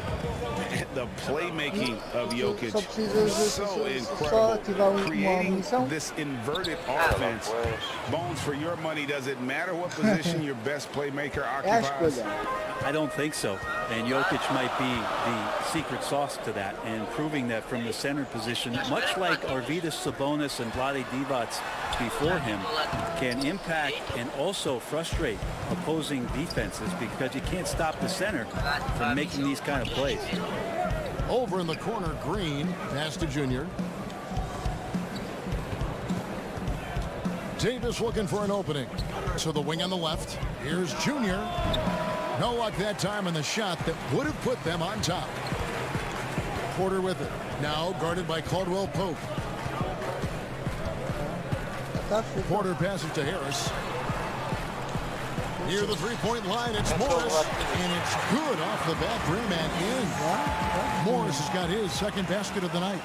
The playmaking of Jokic is so incredible. Creating this inverted offense. Bones, for your money, does it matter what position your best playmaker occupies? I don't think so. And Jokic might be the secret sauce to that, and proving that from the center position, much like Arvydas Sabonis and Vlade Divac before him, can impact and also frustrate opposing defenses because you can't stop the center from making these kind of plays. Over in the corner, Green. Pass to Junior. Davis looking for an opening. So the wing on the left. Here's Junior. No luck that time on the shot that would have put them on top. Porter with it. Now guarded by Caldwell Pope. Porter passes to Harris. Near the three-point line, it's Morris, and it's good off the back rim and in. Morris has got his second basket of the night.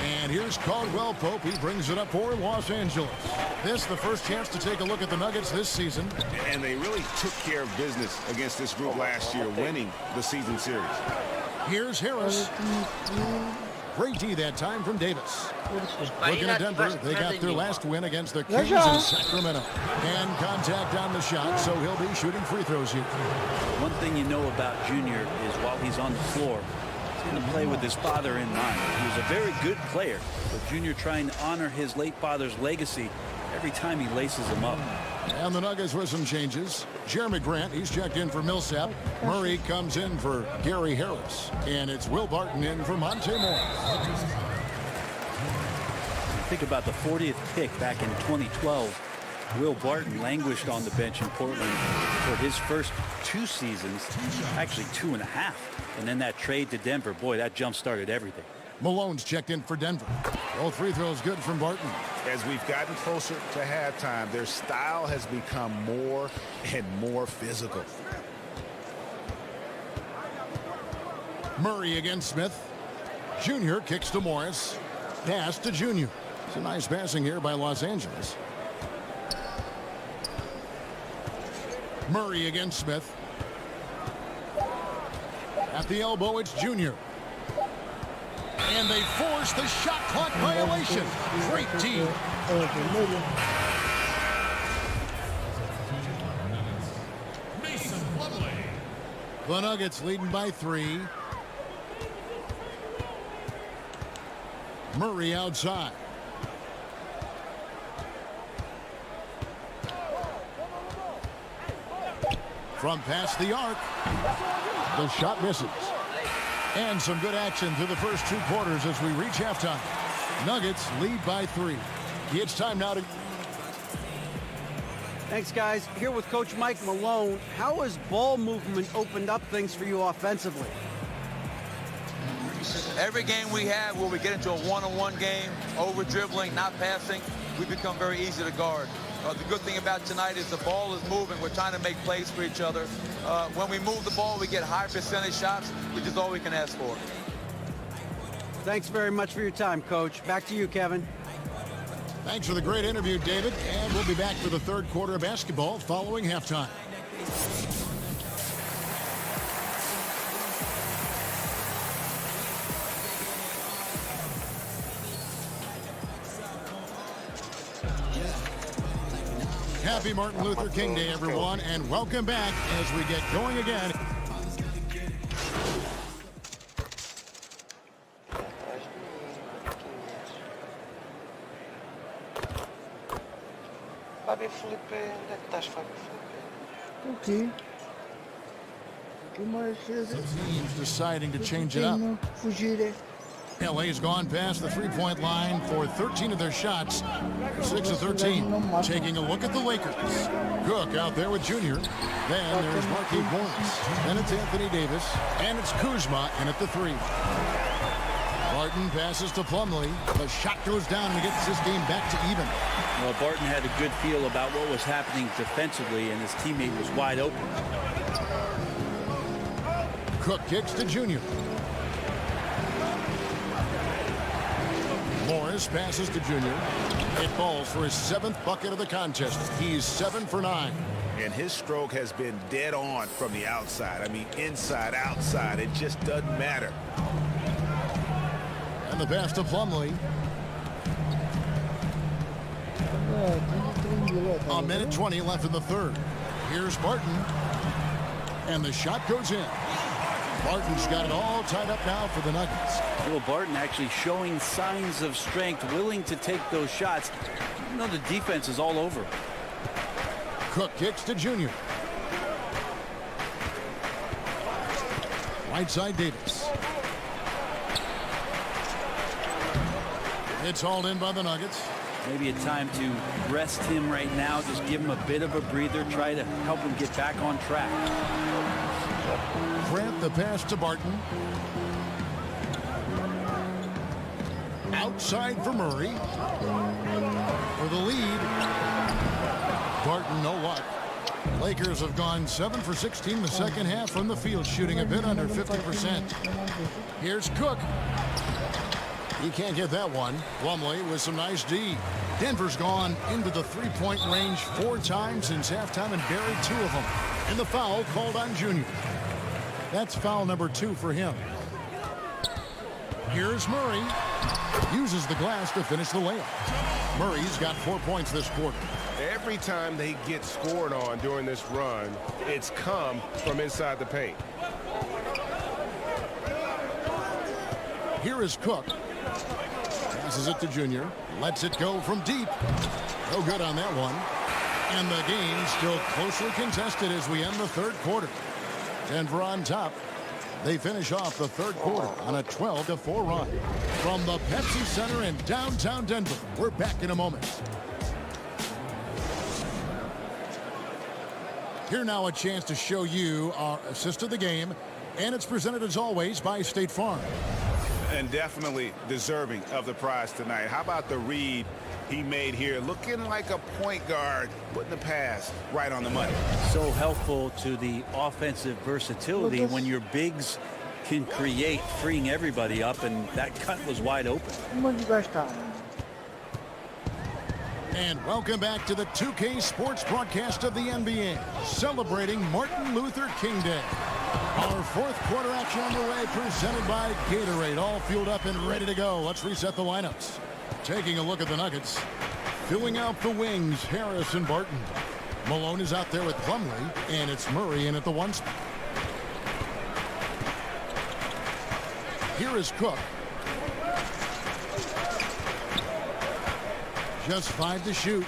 And here's Caldwell Pope. He brings it up for Los Angeles. This the first chance to take a look at the Nuggets this season. And they really took care of business against this group last year, winning the season series. Here's Harris. Great D that time from Davis. Looking at Denver, they got their last win against the Kings in Sacramento. And contact on the shot, so he'll be shooting free throws here. One thing you know about Junior is while he's on the floor, he's going to play with his father in mind. He was a very good player, but Junior trying to honor his late father's legacy every time he laces him up. And the Nuggets with some changes. Jeremy Grant, he's checked in for Millsap. Murray comes in for Gary Harris. And it's Will Barton in for Monte Morris. Think about the 40th pick back in 2012. Will Barton languished on the bench in Portland for his first 2 seasons, actually 2.5. And then that trade to Denver, boy, that jump-started everything. Malone's checked in for Denver. All free throws good from Barton. As we've gotten closer to halftime, their style has become more and more physical. Murray against Smith. Junior kicks to Morris. Pass to Junior. It's a nice passing here by Los Angeles. Murray against Smith. At the elbow, it's Junior. And they force the shot clock violation. Great team. The Nuggets leading by 3. Murray outside. From past the arc. The shot misses. And some good action through the first 2 quarters as we reach halftime. Nuggets lead by 3. It's time now to... Thanks, guys. Here with Coach Mike Malone. How has ball movement opened up things for you offensively? Every game we have where we get into a one-on-one game, over-dribbling, not passing, we become very easy to guard. The good thing about tonight is the ball is moving. We're trying to make plays for each other. When we move the ball, we get high percentage shots, which is all we can ask for. Thanks very much for your time, Coach. Back to you, Kevin. Thanks for the great interview, David. And we'll be back for the third quarter of basketball following halftime. Happy Martin Luther King Day, everyone, and welcome back as we get going again. Fábio Felipe, onde é que estás, Fábio Felipe? Okay. Some teams deciding to change it up. LA's gone past the three-point line for 13 of their shots. 6 of 13. Taking a look at the Lakers. Cook out there with Junior. Then there's Markieff Morris. Then it's Anthony Davis. And it's Kuzma in at the 3. Barton passes to Plumlee. The shot goes down and gets this game back to even. Well, Barton had a good feel about what was happening defensively, and his teammate was wide open. Cook kicks to Junior. Morris passes to Junior. It falls for his 7th bucket of the contest. He's 7 for 9. And his stroke has been dead on from the outside. I mean, inside, outside, it just doesn't matter. And the pass to Plumlee. A minute 20 left in the third. Here's Barton. And the shot goes in. Barton's got it all tied up now for the Nuggets. Well, Barton actually showing signs of strength, willing to take those shots. You know, the defense is all over. Cook kicks to Junior. Right side Davis. It's hauled in by the Nuggets. Maybe a time to rest him right now. Just give him a bit of a breather. Try to help him get back on track. Grant the pass to Barton. Outside for Murray. For the lead. Barton, no luck. Lakers have gone 7 for 16 the second half from the field, shooting a bit under 50%. Here's Cook. He can't get that one. Plumlee with some nice D. Denver's gone into the three-point range 4 times since halftime and buried 2 of them. And the foul called on Junior. That's foul number 2 for him. Here's Murray. Uses the glass to finish the layup. Murray's got 4 points this quarter. Every time they get scored on during this run, it's come from inside the paint. Here is Cook. Passes it to Junior. Lets it go from deep. No good on that one. And the game still closely contested as we end the third quarter. Denver on top. They finish off the third quarter on a 12-4 run. From the Pepsi Center in downtown Denver, we're back in a moment. Here now a chance to show you our assist of the game. And it's presented as always by State Farm. And definitely deserving of the prize tonight. How about the read he made here? Looking like a point guard, putting the pass right on the money. So helpful to the offensive versatility when your bigs can create, freeing everybody up, and that cut was wide open. And welcome back to the 2K Sports broadcast of the NBA, celebrating Martin Luther King Day. Our fourth quarter action underway, presented by Gatorade, all fueled up and ready to go. Let's reset the lineups. Taking a look at the Nuggets, filling out the wings, Harris and Barton. Malone is out there with Plumlee, and it's Murray in at the 1 spot. Here is Cook. Just 5 to shoot.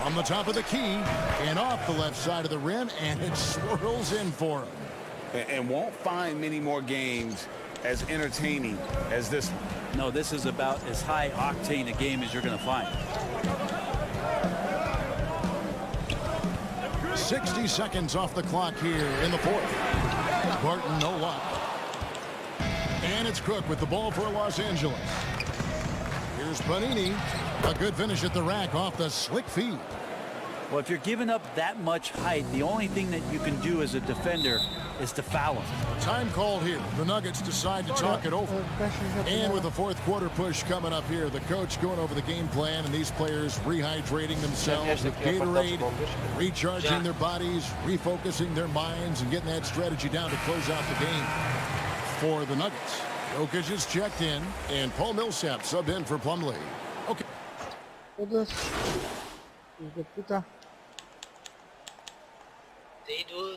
On the top of the key and off the left side of the rim, and it swirls in for him. And won't find many more games as entertaining as this one. No, this is about as high octane a game as you're going to find. 60 seconds off the clock here in the fourth. Barton, no luck. And it's Cook with the ball for Los Angeles. Here's Panini. A good finish at the rack off the slick feed. Well, if you're giving up that much height, the only thing that you can do as a defender is to foul him. Time called here. The Nuggets decide to talk it over. And with the fourth quarter push coming up here, the coach going over the game plan and these players rehydrating themselves with Gatorade, recharging their bodies, refocusing their minds, and getting that strategy down to close out the game for the Nuggets. Jokic is checked in, and Paul Millsap subbed in for Plumlee. Okay.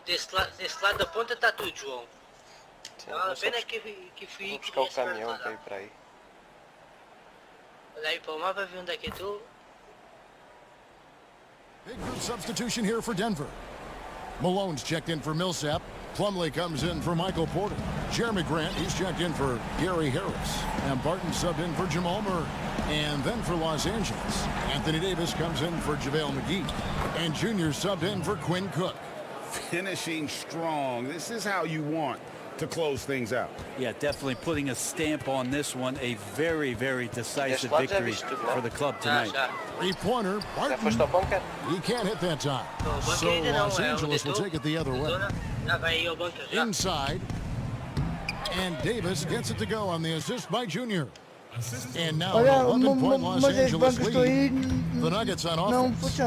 Desse lado da ponta tá tudo, João. A pena que fui buscar o caminhão para ir para aí. Olha aí para o mapa, ver onde é que eu estou. Big group substitution here for Denver. Malone's checked in for Millsap. Plumlee comes in for Michael Porter. Jeremy Grant, he's checked in for Gary Harris. And Barton subbed in for Jamal Murray. And then for Los Angeles, Anthony Davis comes in for JaVale McGee. And Junior subbed in for Quinn Cook. Finishing strong. This is how you want to close things out. Yeah, definitely putting a stamp on this one. A very, very decisive victory for the club tonight. Three-pointer, Barton. He can't hit that time. So Los Angeles will take it the other way. Inside. And Davis gets it to go on the assist by Junior. And now 11-point Los Angeles lead. The Nuggets on offense.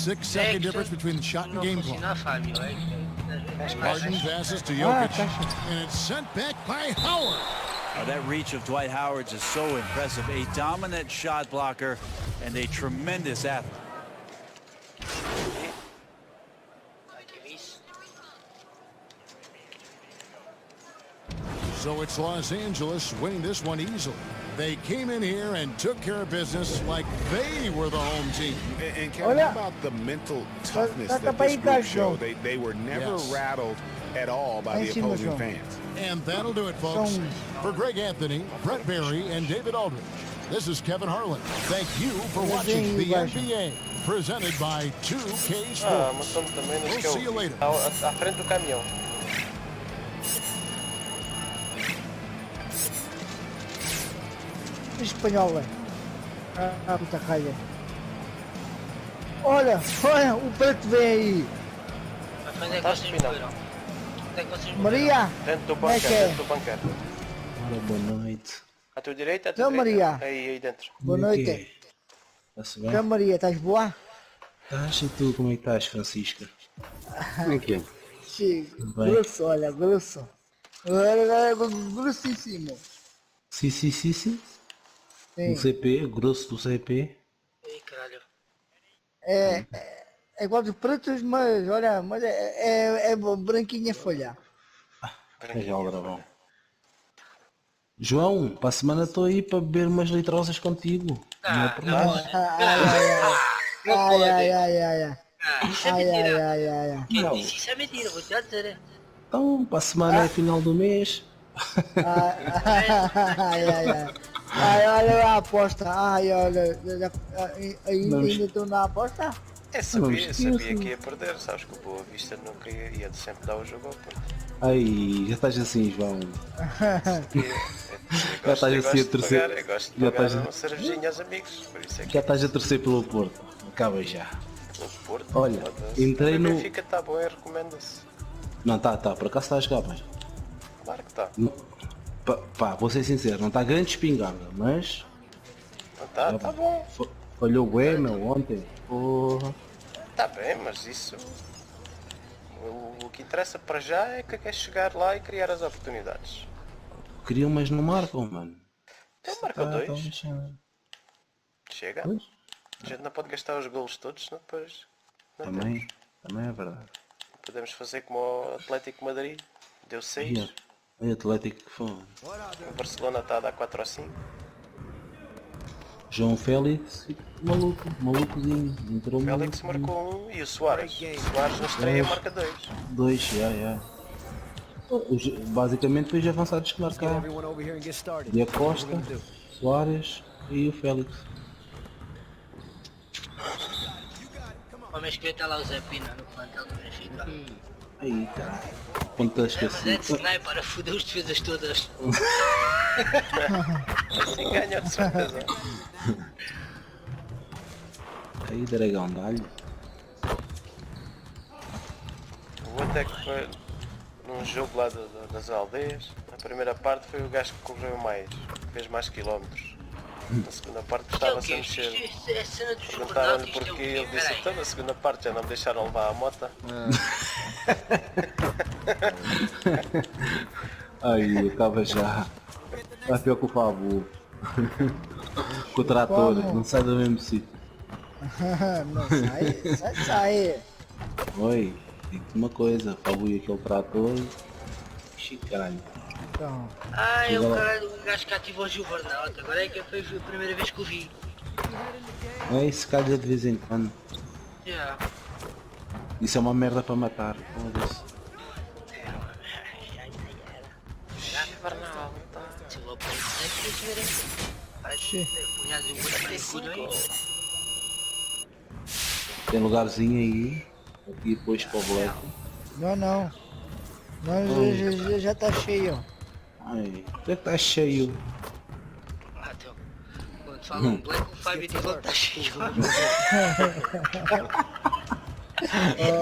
6-second difference between the shot and game clock. Barton passes to Jokic, and it's sent back by Howard. That reach of Dwight Howard is so impressive. A dominant shot blocker and a tremendous athlete. So it's Los Angeles winning this one easily. They came in here and took care of business like they were the home team. And Kevin, how about the mental toughness that this group showed? They were never rattled at all by the opposing fans. And that'll do it, folks. For Greg Anthony, Brett Berry, and David Aldridge, this is Kevin Harlan. Thank you for watching the NBA, presented by 2K Sports. We'll see you later. À frente do caminhão. Espanhola. Ah, puta calha. Olha, olha, o preto vem aí. Maria. Dentro do bunker, dentro do bunker. Ora, boa noite. À tua direita, à tua Então, direita. Maria. Aí dentro. Boa noite. Está-se bem? Então, Maria, estás boa? Estás e tu, como é que estás, Francisca? Como é que é? Chico, Bem. grosso, olha, grosso. Olha, grossíssimo. Sim. Sim. Um CP, grosso do CP. Ei, caralho. É igual dos pretos, mas olha, mas é branquinha folha. É já o gravão. João, para a semana estou aí para beber umas litrosas contigo. Não é por nada. Isso é mentira. Quem disse isso é mentira, vou te dizer. Então, para a semana é final do mês. Olha a aposta. Olha, ainda estou na aposta. Sabia que ia perder, sabes que o Boa Vista nunca ia sempre dar o jogo ao Porto. Ai, já estás assim, João. Já estás assim a torcer. Eu gosto de pagar uma cervejinha aos amigos, por isso é que... Já estás a torcer pelo Porto. Acaba já. O Porto? Olha, entrei no... O Benfica está bom e recomenda-se. Não, tá, por acaso está a jogar bem. Claro que está. Pá, vou ser sincero, não está grande espingarda, mas... Não está bom. Falhou o meu ontem. Porra. Está bem, mas isso... O que interessa para já é que quer chegar lá e criar as oportunidades. Queriam, mas não marcam, mano. Então marca dois. Chega. Pois? A gente não pode gastar os golos todos, senão depois... Também é verdade. Podemos fazer como o Atlético Madrid. Deu 6. E Atlético que foi. O Barcelona está a dar 4 ou 5. João Félix, malucozinho. Entrou Félix marcou 1 e o Soares. O Soares na estreia marca 2. 2, já. Basicamente foi os avançados que marcaram. E a Costa, Soares e o Félix. Vamos escrever está lá o Zé Pina no plantel do Benfica. Aí, caralho. Ponta esquecido. Mas é de sniper para foder as defesas todas. Assim ganhou de certeza. Aí, dragão, dá-lhe. O outro é que foi num jogo lá das aldeias. Na primeira parte foi o gajo que correu mais, fez mais quilómetros. Na segunda parte estava-se a mexer. Perguntaram-lhe porquê, ele disse, então na segunda parte já não me deixaram levar a moto. Aí, eu estava já a preocupar com o trator, não sai do mesmo sítio. Não sai. Oi, digo-te uma coisa, fabui aquele trator e... caralho. Então. Ah, é o caralho, o gajo que ativou o Gilbernaut. Agora é que foi a primeira vez que o vi. É isso, calha de vez em quando. Yeah. Isso é uma merda para matar. Foda-se. Tem lugarzinho aí. Aqui depois para o Black. Não, não. Não, já tá cheio. Ai, já tá cheio. Quando falam Black, o Fábio diz logo tá cheio.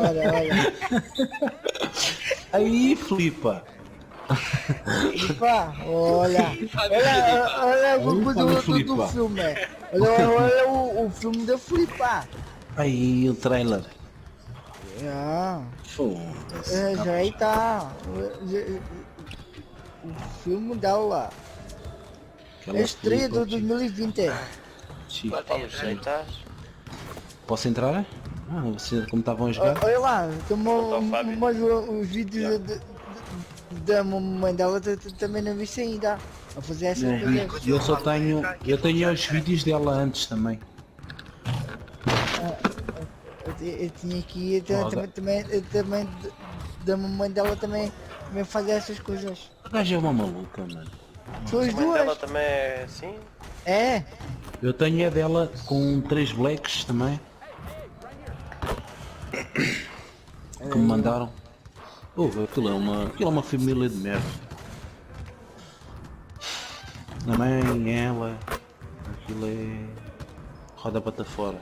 Olha. Aí, flipa. Flipa, olha o do filme. Olha o filme da Flipa. Aí, o trailer. Foda-se. Já aí tá. O filme dela. É estreia do 2020. Posso entrar? Ah, você como estavam a jogar? Olha lá, mais os vídeos da mamãe dela também não vi ainda. A fazer essa coisa. Eu tenho os vídeos dela antes também. Eu tinha aqui também da mamãe dela também fazer essas coisas. A gaja é uma maluca, mano. São as duas. Ela também é assim? É. Eu tenho a dela com 3 blacks também. Que me mandaram. Aquilo é uma família de merda. A mãe, ela. Aquilo é. Roda bata fora.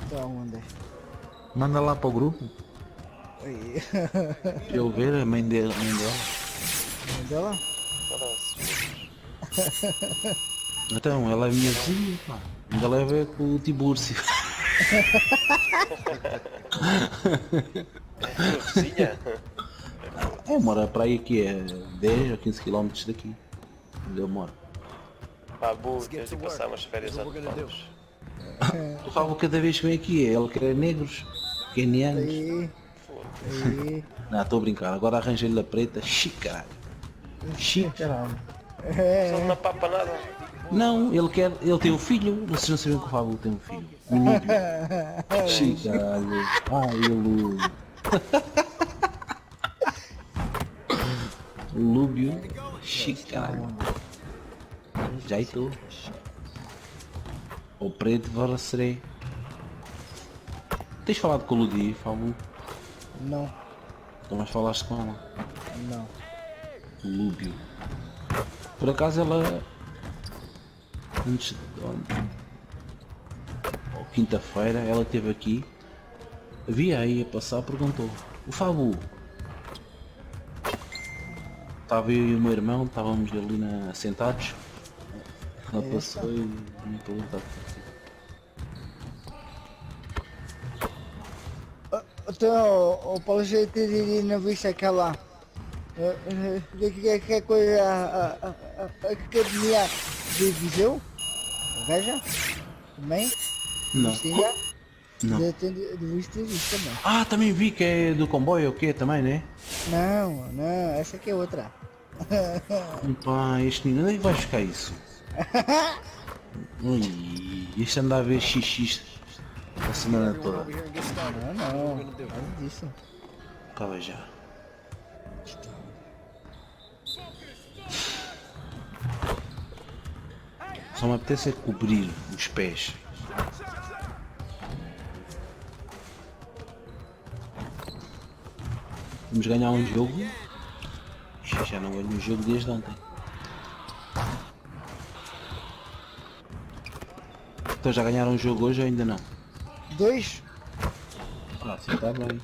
Está onde? Manda lá para o grupo. Para eu ver a mãe dela. Mãe dela? Então, ela é minha vizinha, pá. Ainda leva com o Tibúrcio. Vizinha? Mora para aí que é 10 ou 15 km daqui. Onde eu moro. Babu, tens de passar umas férias a todos. O Fábio cada vez que vem aqui, ele quer negros, quenianos. Não, estou a brincar, agora arranja-lhe a preta, chique caralho. Chique caralho. Só não papa nada. Não, ele tem um filho, vocês não sabiam que o Fábio tem um filho. Um Lúbio. Chique caralho. Ele... Lúbio, chique caralho. Já estou. O preto serei. Tens falado com o Ludi, Fábio? Não. Então mas falaste com ela? Não. Lúbio. Por acaso ela... Antes... Quinta-feira ela esteve aqui. Via aí a passar, perguntou. O Fábio. Estava eu e o meu irmão, estávamos ali sentados. Ela passou e me perguntou. Então, o Paulo já não viste aquela que coisa a academia de Viseu? Veja? Também? Não. Não. Viste também. Ah, também vi que é do comboio, o quê? Também, né? Não, essa aqui é outra. Pá, este menino, onde é que vai buscar isso? Ui, este anda a ver xx a semana toda. Não, nada disso. Acaba já. Só me apetece é cobrir os pés. Vamos ganhar um jogo. Já não ganho um jogo desde ontem. Então já ganharam um jogo hoje ou ainda não? 2? Ah, sim, está bem.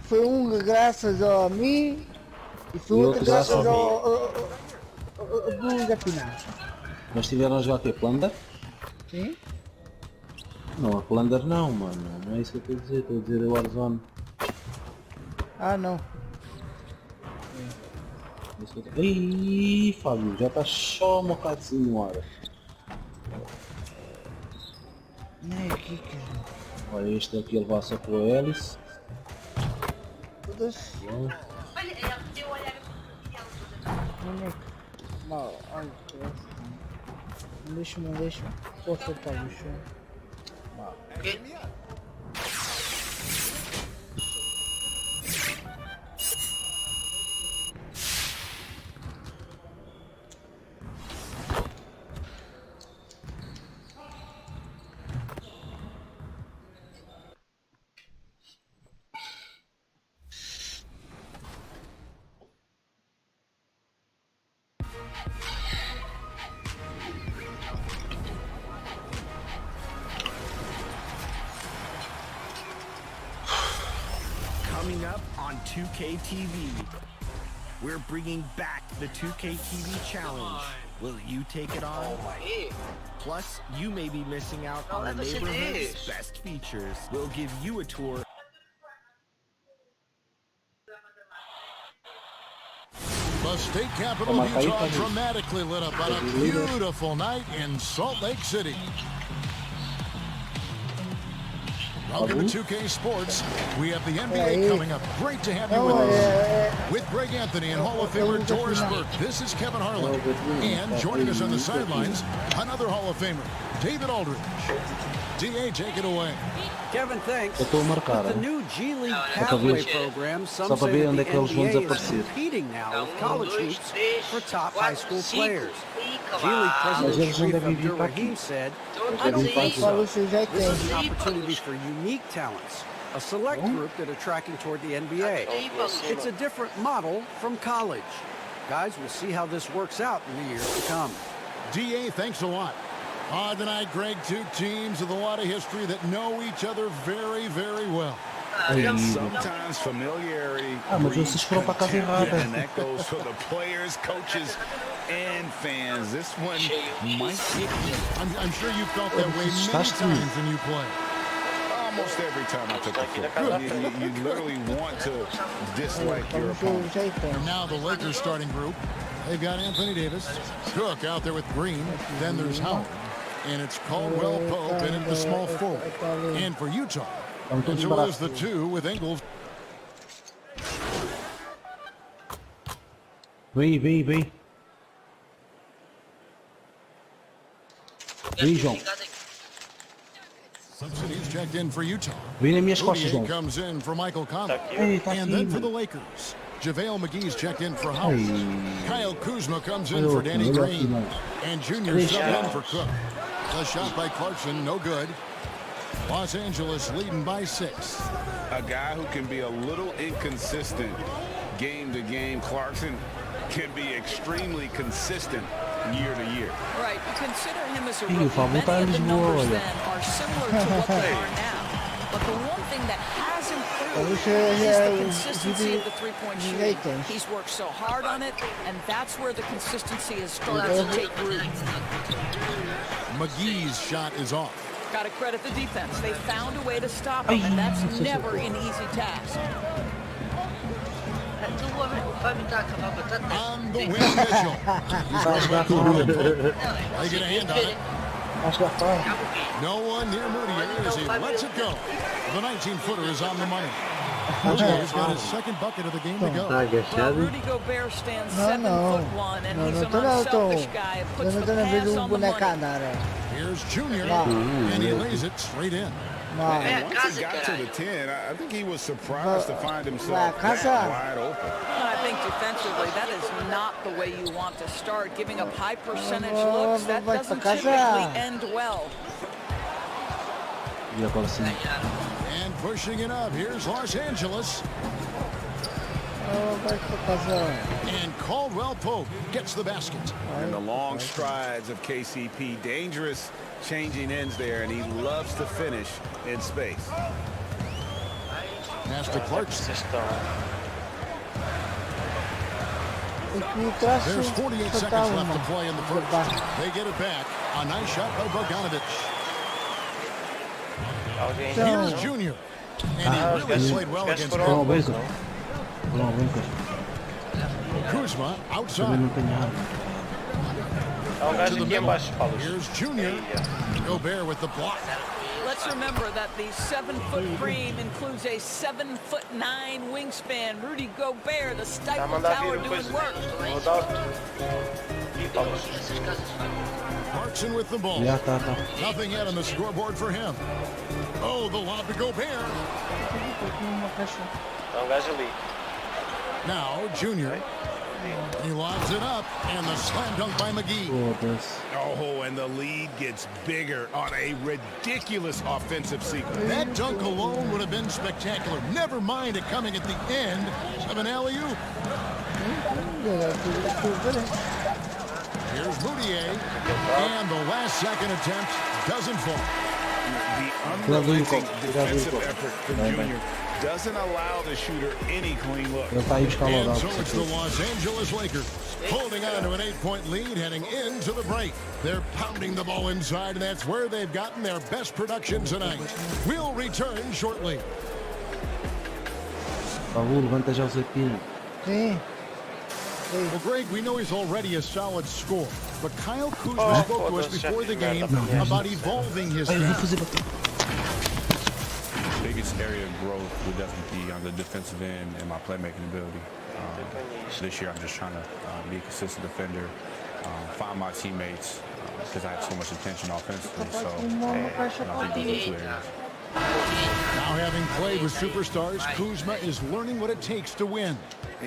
Foi um graças a mim e foi outro graças ao da final. Mas tiveram a jogar o quê? Plunder? Sim? Não, a Plunder não, mano. Não é isso que eu estou a dizer o Warzone. Ah, não. Ih, Fábio, já está só um bocadinho no ar. Não é aqui, cara. Olha, este aqui ele vai só com o hélice. Foda-se. Não, olha, não deixa. Posso soltar o chão. Coming up on 2K TV, we're bringing back the 2K TV challenge. Will you take it on? Plus, you may be missing out on the neighborhood's best features. We'll give you a tour. The state capital of Utah dramatically lit up on a beautiful night in Salt Lake City. Welcome to 2K Sports. We have the NBA coming up. Great to have you with us. With Greg Anthony and Hall of Famer Doris Burke, this is Kevin Harlan. And joining us on the sidelines, another Hall of Famer, David Aldridge. DA, take it away. Kevin, thanks. With the new G League pathway program, some say that the NBA is competing now with college hoops for top high school players. G League President Sharif Abdul-Rahim said, "I don't think so. This is an opportunity for unique talents, a select group that are tracking toward the NBA. It's a different model from college. Guys, we'll see how this works out in the years to come." DA, thanks a lot. Tonight, Greg, two teams with a lot of history that know each other very, very well. And sometimes familiarity breeds contempt, and that goes for the players, coaches, and fans. This one might get you. I'm sure you felt that way many times when you play. Almost every time I took the floor. You literally want to dislike your opponent. And now the Lakers starting group. They've got Anthony Davis, Cook out there with Green. Then there's Howard. And it's Caldwell Pope in at the small forward. And for Utah, and so is the two with Ingles. Vem, João. Subsidies checked in for Utah. Vem nas minhas costas, João. Comes in for Michael Conley. And then for the Lakers, JaVale McGee's checked in for Howard. Kyle Kuzma comes in for Danny Green. And Junior subbed in for Cook. A shot by Clarkson, no good. Los Angeles leading by 6. A guy who can be a little inconsistent game to game. Clarkson can be extremely consistent year to year. Right. Consider him as a rookie. Many of the numbers then are similar to what they are now. But the one thing that has improved is the consistency of the three-point shooting. He's worked so hard on it, and that's where the consistency has started to take root. McGee's shot is off. Got to credit the defense. They found a way to stop him, and that's never an easy task. On the wing, Mitchell. They get a hand on it. No one near Moody as he lets it go. The 19-footer is on the money. He's got his second bucket of the game to go. Well, Rudy Gobert stands 7'1", and he's an unselfish guy who puts the pass on the money. Here's Junior, and he lays it straight in. And once he got to the 10, I think he was surprised to find himself wide open. I think defensively, that is not the way you want to start. Giving up high percentage looks, that doesn't typically end well. And pushing it up, here's Los Angeles. And Caldwell Pope gets the basket. And the long strides of KCP, dangerous changing ends there, and he loves to finish in space. Pass to Clarkson. There's 48 seconds left to play in the first. They get it back. A nice shot by Bogdanovic. Here's Junior. And he really played well against Kuzma outside. To the middle. Here's Junior. Gobert with the block. let's remember that the 7-foot frame includes a 7'9" wingspan. Rudy Gobert, the Stifle Tower, doing work. Clarkson with the ball. Nothing yet on the scoreboard for him. Oh, the lob to Gobert. Now, Junior. He lobs it up, and the slam dunk by McGee. Oh, and the lead gets bigger on a ridiculous offensive sequence. That dunk alone would have been spectacular. Never mind it coming at the end of an alley-oop. Here's Moutier, and the last second attempt doesn't fall. The unrelenting defensive effort from Junior doesn't allow the shooter any clean look. And so it's the Los Angeles Lakers holding on to an 8-point lead heading into the break. They're pounding the ball inside, and that's where they've gotten their best production tonight. We'll return shortly. Well, Greg, we know he's already a solid scorer, but Kyle Kuzma spoke to us before the game about evolving his biggest area of growth would definitely be on the defensive end and my playmaking ability. This year I'm just trying to be a consistent defender, find my teammates because I have so much attention offensively. So I think those are 2 areas. Now having played with superstars, Kuzma is learning what it takes to win.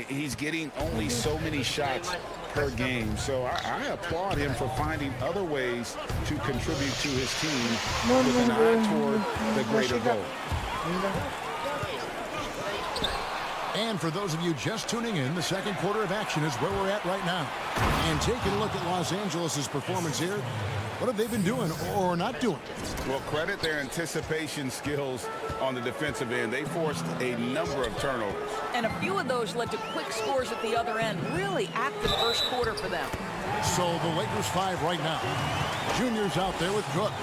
He's getting only so many shots per game, so I applaud him for finding other ways to contribute to his team with an eye toward the greater goal. And for those of you just tuning in, the second quarter of action is where we're at right now. And taking a look at Los Angeles' performance here, what have they been doing or not doing? Well, credit their anticipation skills on the defensive end. They forced a number of turnovers. And a few of those led to quick scores at the other end. Really active first quarter for them. So the Lakers 5 right now. Junior's out there with Cook.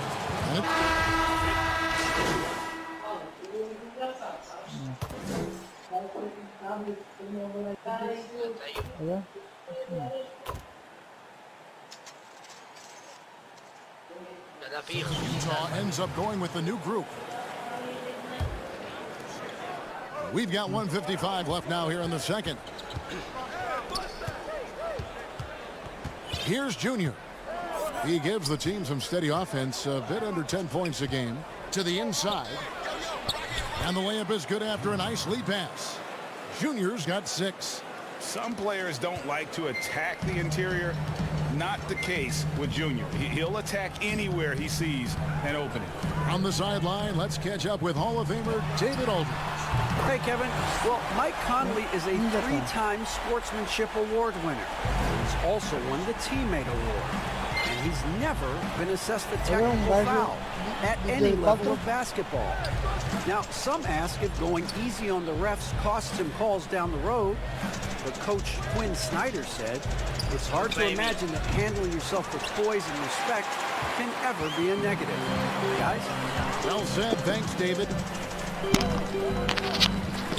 Utah ends up going with the new group. We've got 1:55 left now here in the second. Here's Junior. He gives the team some steady offense, a bit under 10 points a game. To the inside. And the layup is good after a nice lead pass. Junior's got 6. Some players don't like to attack the interior. Not the case with Junior. He'll attack anywhere he sees an opening. On the sideline, let's catch up with Hall of Famer David Aldridge. Hey, Kevin. Well, Mike Conley is a 3-time Sportsmanship Award winner. He's also won the Teammate Award. And he's never been assessed a technical foul at any level of basketball. Now, some ask if going easy on the refs costs him calls down the road. But Coach Quinn Snyder said, it's hard to imagine that handling yourself with poise and respect can ever be a negative. Guys? Well said. Thanks, David.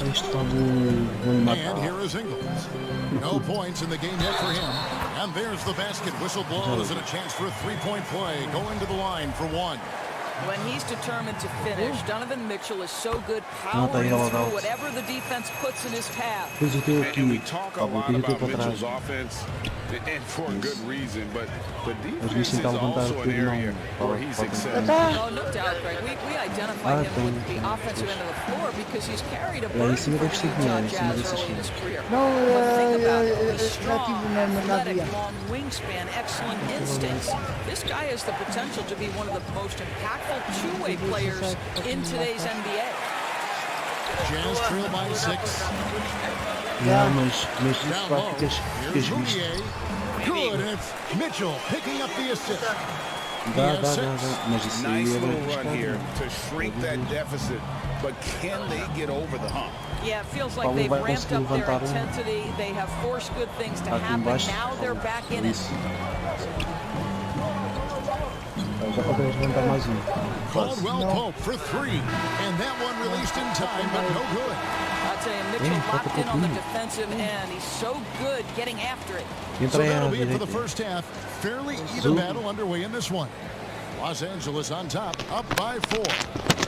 And here is Ingles. No points in the game yet for him. And there's the basket. Whistle blows and a chance for a 3-point play. Going to the line for 1. When he's determined to finish, Donovan Mitchell is so good powering through whatever the defense puts in his path. And we talk a lot about Mitchell's offense, and for a good reason, but the defense is also an area where he's excelled. Oh, no doubt, Greg. We identify him with the offensive end of the floor because he's carried a burden for the Utah Jazz early in his career. But think about it. He's strong, athletic, long wingspan, excellent instincts. This guy has the potential to be one of the most impactful two-way players in today's NBA. Jazz trail by 6. Here's Moutier. Good, and it's Mitchell picking up the assist. Nice little run here to shrink that deficit, but can they get over the hump? Yeah, it feels like they've ramped up their intensity. They have forced good things to happen. Now they're back in it. Caldwell Pope for 3, and that one released in time, but no good. I'll tell you, Mitchell locked in on the defensive end. He's so good getting after it. So that'll be it for the first half. Fairly even battle underway in this one. Los Angeles on top, up by 4.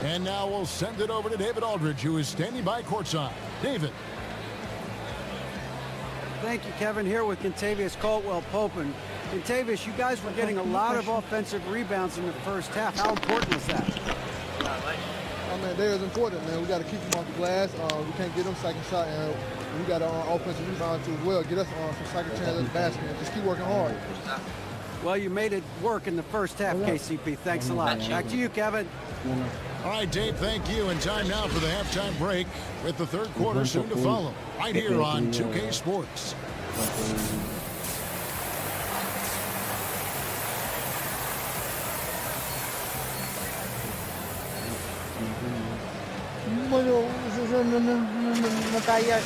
And now we'll send it over to David Aldridge, who is standing by courtside. David. Thank you, Kevin. Here with Kentavious Caldwell-Pope. Kentavious, you guys were getting a lot of offensive rebounds in the first half. How important was that? I mean, that is important, man. We got to keep them off the glass. We can't get them second shot, and we got an offensive rebound too as well. Get us some second chance at the basket and just keep working hard. Well, you made it work in the first half, KCP. Thanks a lot. Back to you, Kevin. All right, Dave, thank you. And time now for the halftime break with the third quarter soon to follow. Right here on 2K Sports.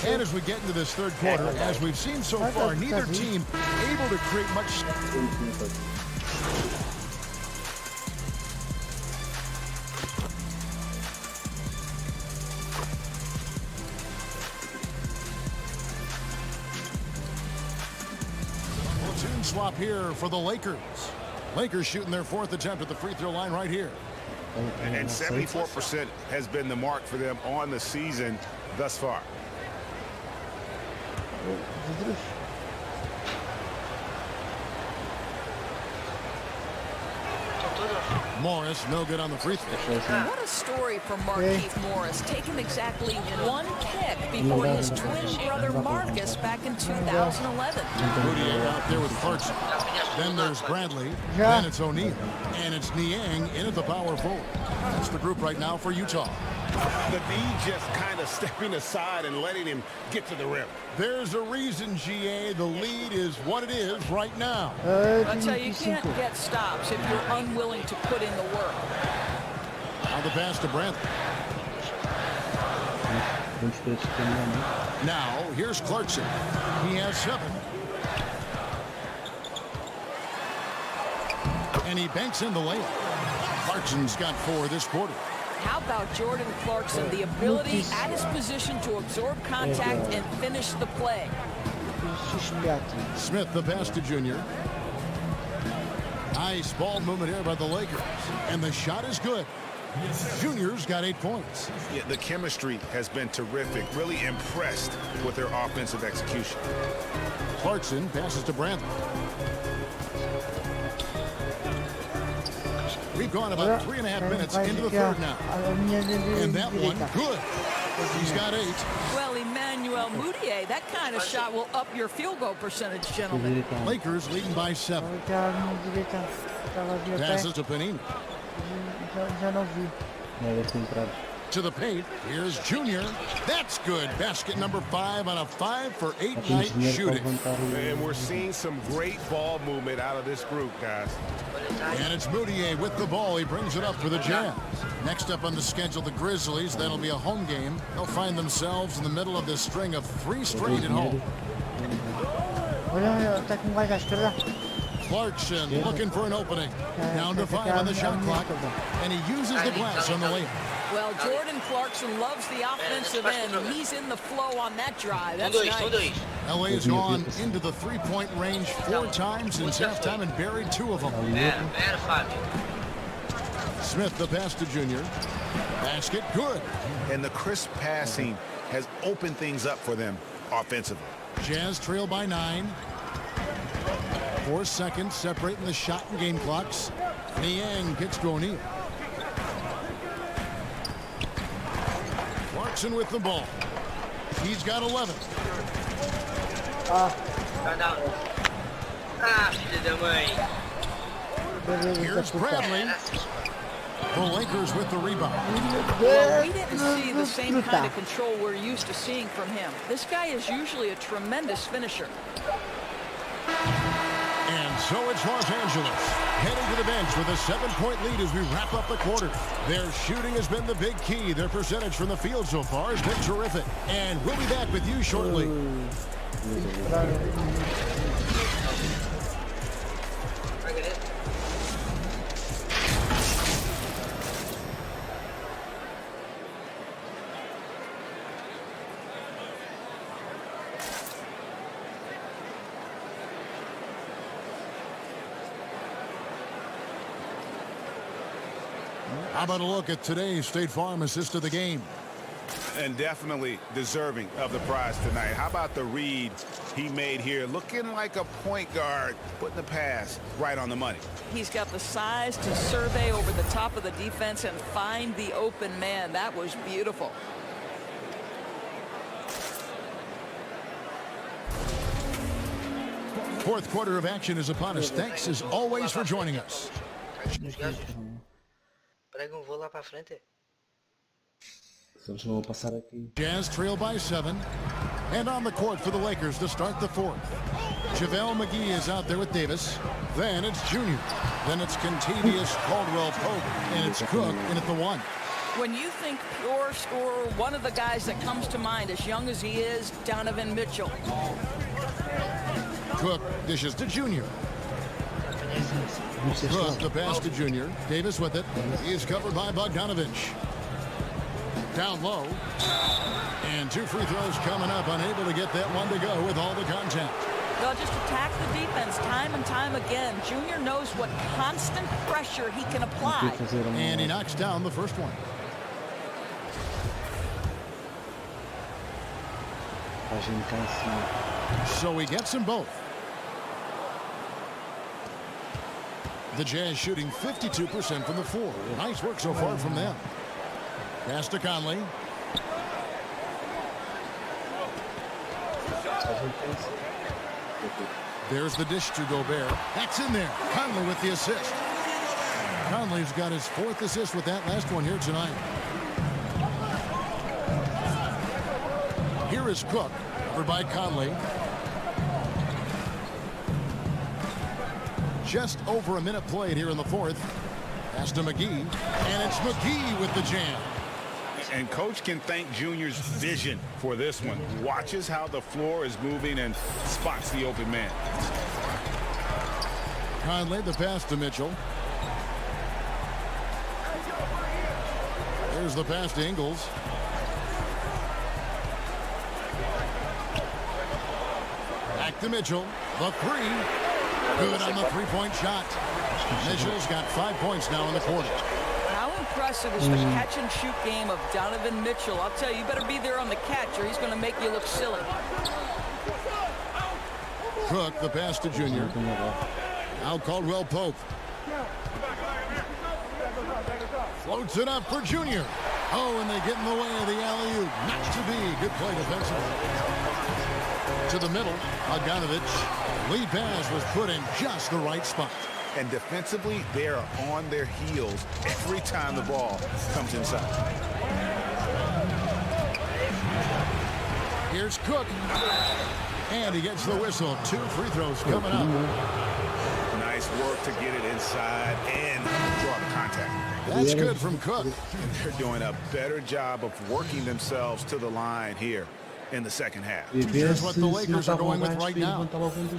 And as we get into this third quarter, as we've seen so far, neither team able to create much. Platoon swap here for the Lakers. Lakers shooting their 4th attempt at the free throw line right here. And 74% has been the mark for them on the season thus far. Morris, no good on the free throw. What a story for Markieff Morris, taking exactly 1 kick before his twin brother Marcus back in 2011. Moutier out there with Clarkson. Then there's Bradley. Then it's O'Neal. And it's Niang in at the power forward. That's the group right now for Utah. The D just kind of stepping aside and letting him get to the rim. There's a reason, GA. The lead is what it is right now. I tell you, you can't get stops if you're unwilling to put in the work. Now the pass to Bradley. Now, here's Clarkson. He has 7. And he banks in the layup. Clarkson's got 4 this quarter. How about Jordan Clarkson, the ability at his position to absorb contact and finish the play? Smith, the pass to Junior. Nice ball movement here by the Lakers. And the shot is good. Junior's got 8 points. Yeah, the chemistry has been terrific. Really impressed with their offensive execution. Clarkson passes to Bradley. We've gone about 3.5 minutes into the third now. And that one, good. He's got 8. Well, Emmanuel Moutier, that kind of shot will up your field goal percentage, gentlemen. Lakers leading by 7. Passes to Panini. To the paint. Here's Junior. That's good. Basket number 5 on a 5 for 8 night shooting. And we're seeing some great ball movement out of this group, guys. And it's Moutier with the ball. He brings it up for the Jazz. Next up on the schedule, the Grizzlies. That'll be a home game. They'll find themselves in the middle of this string of 3 straight at home. Clarkson looking for an opening. Down to 5 on the shot clock. And he uses the glass on the layup. Well, Jordan Clarkson loves the offensive end. He's in the flow on that drive. That's nice. LA has gone into the 3-point range 4 times since halftime and buried 2 of them. Smith, the pass to Junior. Basket, good. And the crisp passing has opened things up for them offensively. Jazz trail by 9. 4 seconds separating the shot and game clocks. Niang gets to O'Neal. Clarkson with the ball. He's got 11. Here's Bradley. The Lakers with the rebound. Well, we didn't see the same kind of control we're used to seeing from him. This guy is usually a tremendous finisher. And so it's Los Angeles heading to the bench with a 7-point lead as we wrap up the quarter. Their shooting has been the big key. Their percentage from the field so far has been terrific. And we'll be back with you shortly. How about a look at today's State Farm assist of the game? And definitely deserving of the prize tonight. How about the read he made here? Looking like a point guard, putting the pass right on the money. He's got the size to survey over the top of the defense and find the open man. That was beautiful. Fourth quarter of action is upon us. Thanks as always for joining us. Jazz trail by 7. And on the court for the Lakers to start the fourth. JaVale McGee is out there with Davis. Then it's Junior. Then it's Contavious Caldwell Pope. And it's Cook in at the 1. When you think pure scorer, one of the guys that comes to mind, as young as he is, Donovan Mitchell. Cook dishes to Junior. Cook the pass to Junior. Davis with it. He is covered by Bogdanovich. Down low. And 2 free throws coming up. Unable to get that one to go with all the contact. They'll just attack the defense time and time again. Junior knows what constant pressure he can apply. And he knocks down the first one. So he gets them both. The Jazz shooting 52% from the floor. Nice work so far from them. Pass to Conley. There's the dish to Gobert. That's in there. Conley with the assist. Conley's got his 4th assist with that last one here tonight. Here is Cook, covered by Conley. Just over a minute played here in the 4th. Pass to McGee, and it's McGee with the jam. And Coach can thank Junior's vision for this one. Watches how the floor is moving and spots the open man. Conley the pass to Mitchell. There's the pass to Ingles. Back to Mitchell. The 3. Good on the 3-point shot. Mitchell's got 5 points now in the quarter. How impressive is the catch-and-shoot game of Donovan Mitchell? I'll tell you, you better be there on the catch or he's going to make you look silly. Cook, the pass to Junior. Now Caldwell Pope. Floats it up for Junior. Oh, and they get in the way of the alley-oop. Not to be. Good play defensively. To the middle, Bogdanovich. Lead pass was put in just the right spot. And defensively, they are on their heels every time the ball comes inside. Here's Cook. And he gets the whistle. 2 free throws coming up. Nice work to get it inside and draw the contact. That's good from Cook. And they're doing a better job of working themselves to the line here in the second half. Here's what the Lakers are going with right now.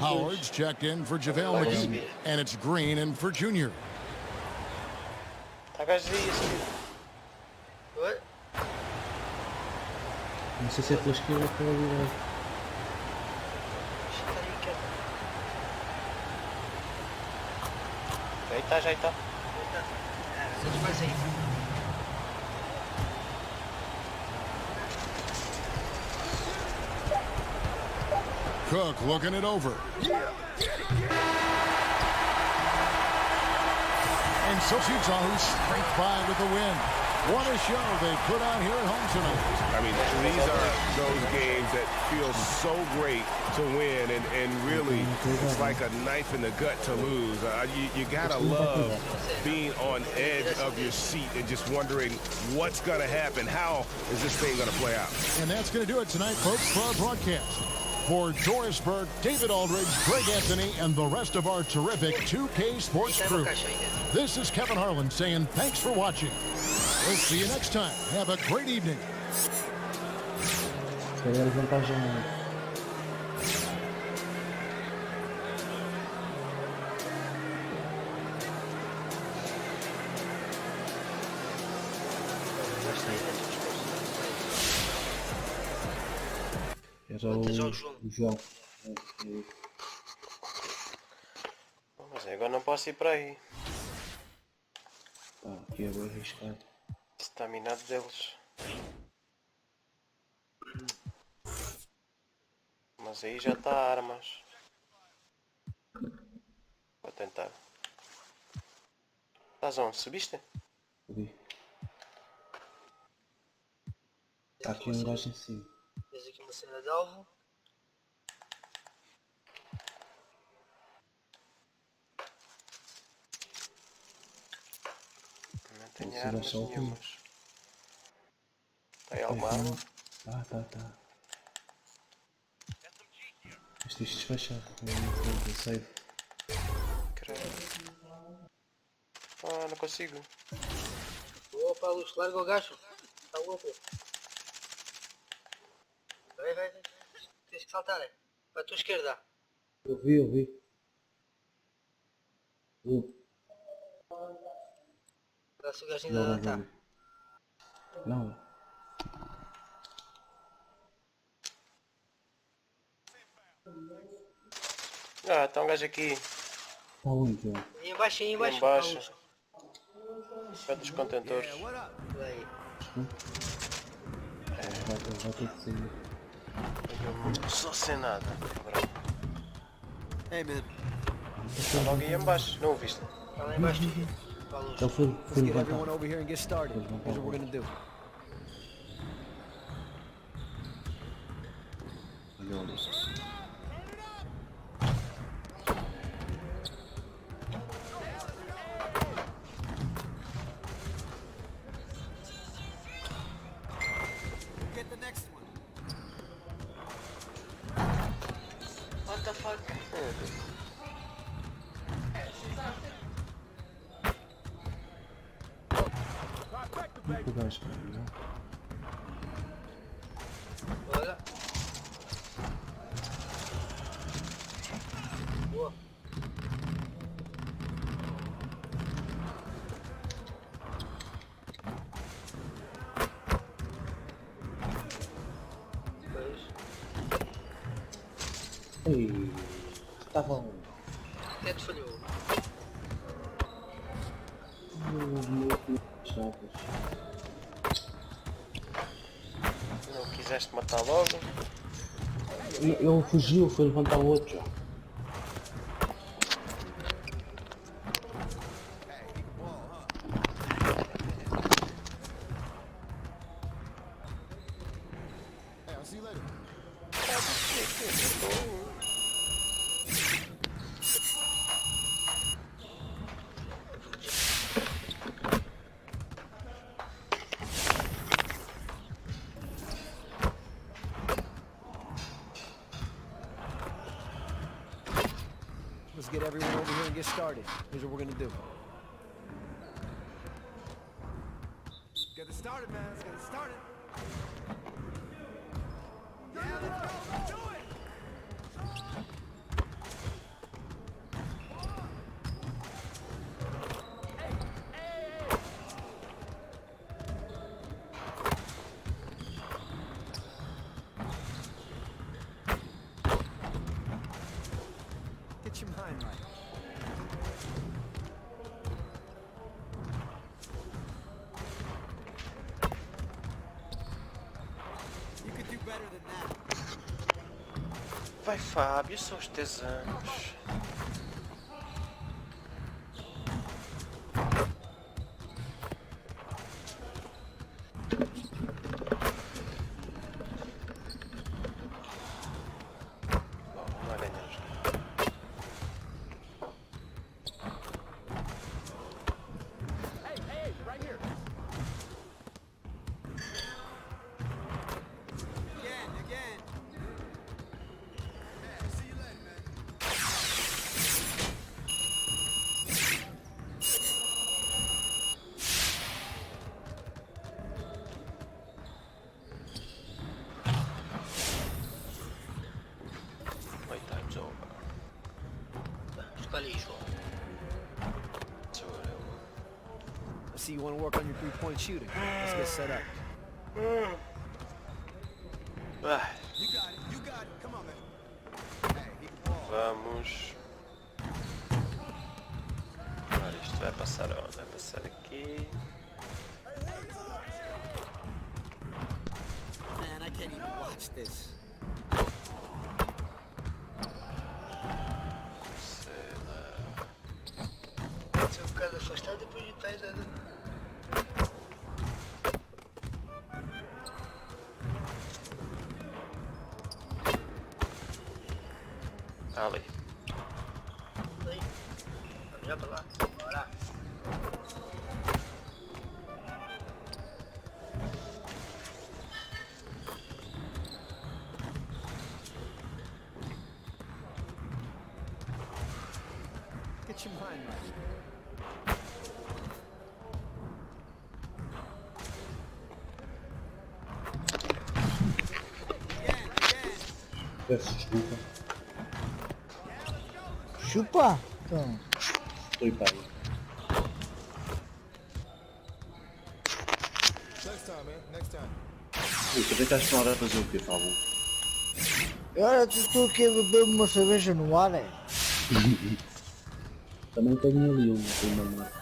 Howard's checked in for JaVale McGee. And it's Green in for Junior. What? Não sei se é pela esquerda ou pela direita. Já está. Cook looking it over. And so Utah, who's scraped by with the win. What a show they put on here at home tonight. I mean, these are those games that feel so great to win, and really, it's like a knife in the gut to lose. You gotta love being on edge of your seat and just wondering what's gonna happen. How is this thing gonna play out? And that's gonna do it tonight, folks, for our broadcast. For Doris Burke, David Aldridge, Greg Anthony, and the rest of our terrific 2K Sports crew, this is Kevin Harlan saying thanks for watching. We'll see you next time. Have a great evening. João. Mas agora não posso ir para aí. aqui é bem arriscado. Estaminado deles. Mas aí já está armas. Vou tentar. Estás onde? Subiste? Subi. Está aqui um gajo em cima. Tens aqui uma cena de alvo. Não tenho armas nenhumas. Está aí alguma arma? Tá. Isto desfechado. Não save. Não consigo. Opa, Luz, larga o gajo. Está o outro. Vai. Tens que saltar. Para a tua esquerda. Eu vi. Parece o gajo ainda não está. Não. Está um gajo aqui. Aonde? Aí embaixo. Aí embaixo. Perto dos contentores. Aí. Vai ter que sair. Só sem nada. Hey, man. Está logo aí embaixo. Não o viste? Está lá embaixo. Então foi Let's get everyone over here and get started. Here's what we're gonna do. Get the next one. What the fuck? O gajo, não? Olha. Boa. Ei, estava onde? Até te falhou. Não quiseste matar logo? Ele fugiu, foi levantar o outro já. Let's get everyone over here and get started. Here's what we're gonna do. Get it started, man. Let's get it started. Yeah, let's go. Do it. Get your mind right. You could do better than that. Vai, Fábio, são os teus anos. Não ganhamos. Hey, right here. Again. Yeah, see you later, man. My time's over. Escolhe isso. I see you want to work on your three-point shooting. Let's get set up. Ah, You got it. Come on, man. Hey, he can ball. vamos. Agora isto vai passar onde? Vai passar aqui. Man, I can't even watch this. Sei lá. Se um bocado afastado, depois de trás anda. Ali. Aí. Vamos já para lá. Bora. Get your mind right. Peço desculpa. Chupa! Então. Estou para aí. Ui, tu deitaste na hora a fazer o quê, Fábio? Agora estou aqui a beber uma cerveja no ar, é? Também tenho ali um namorado.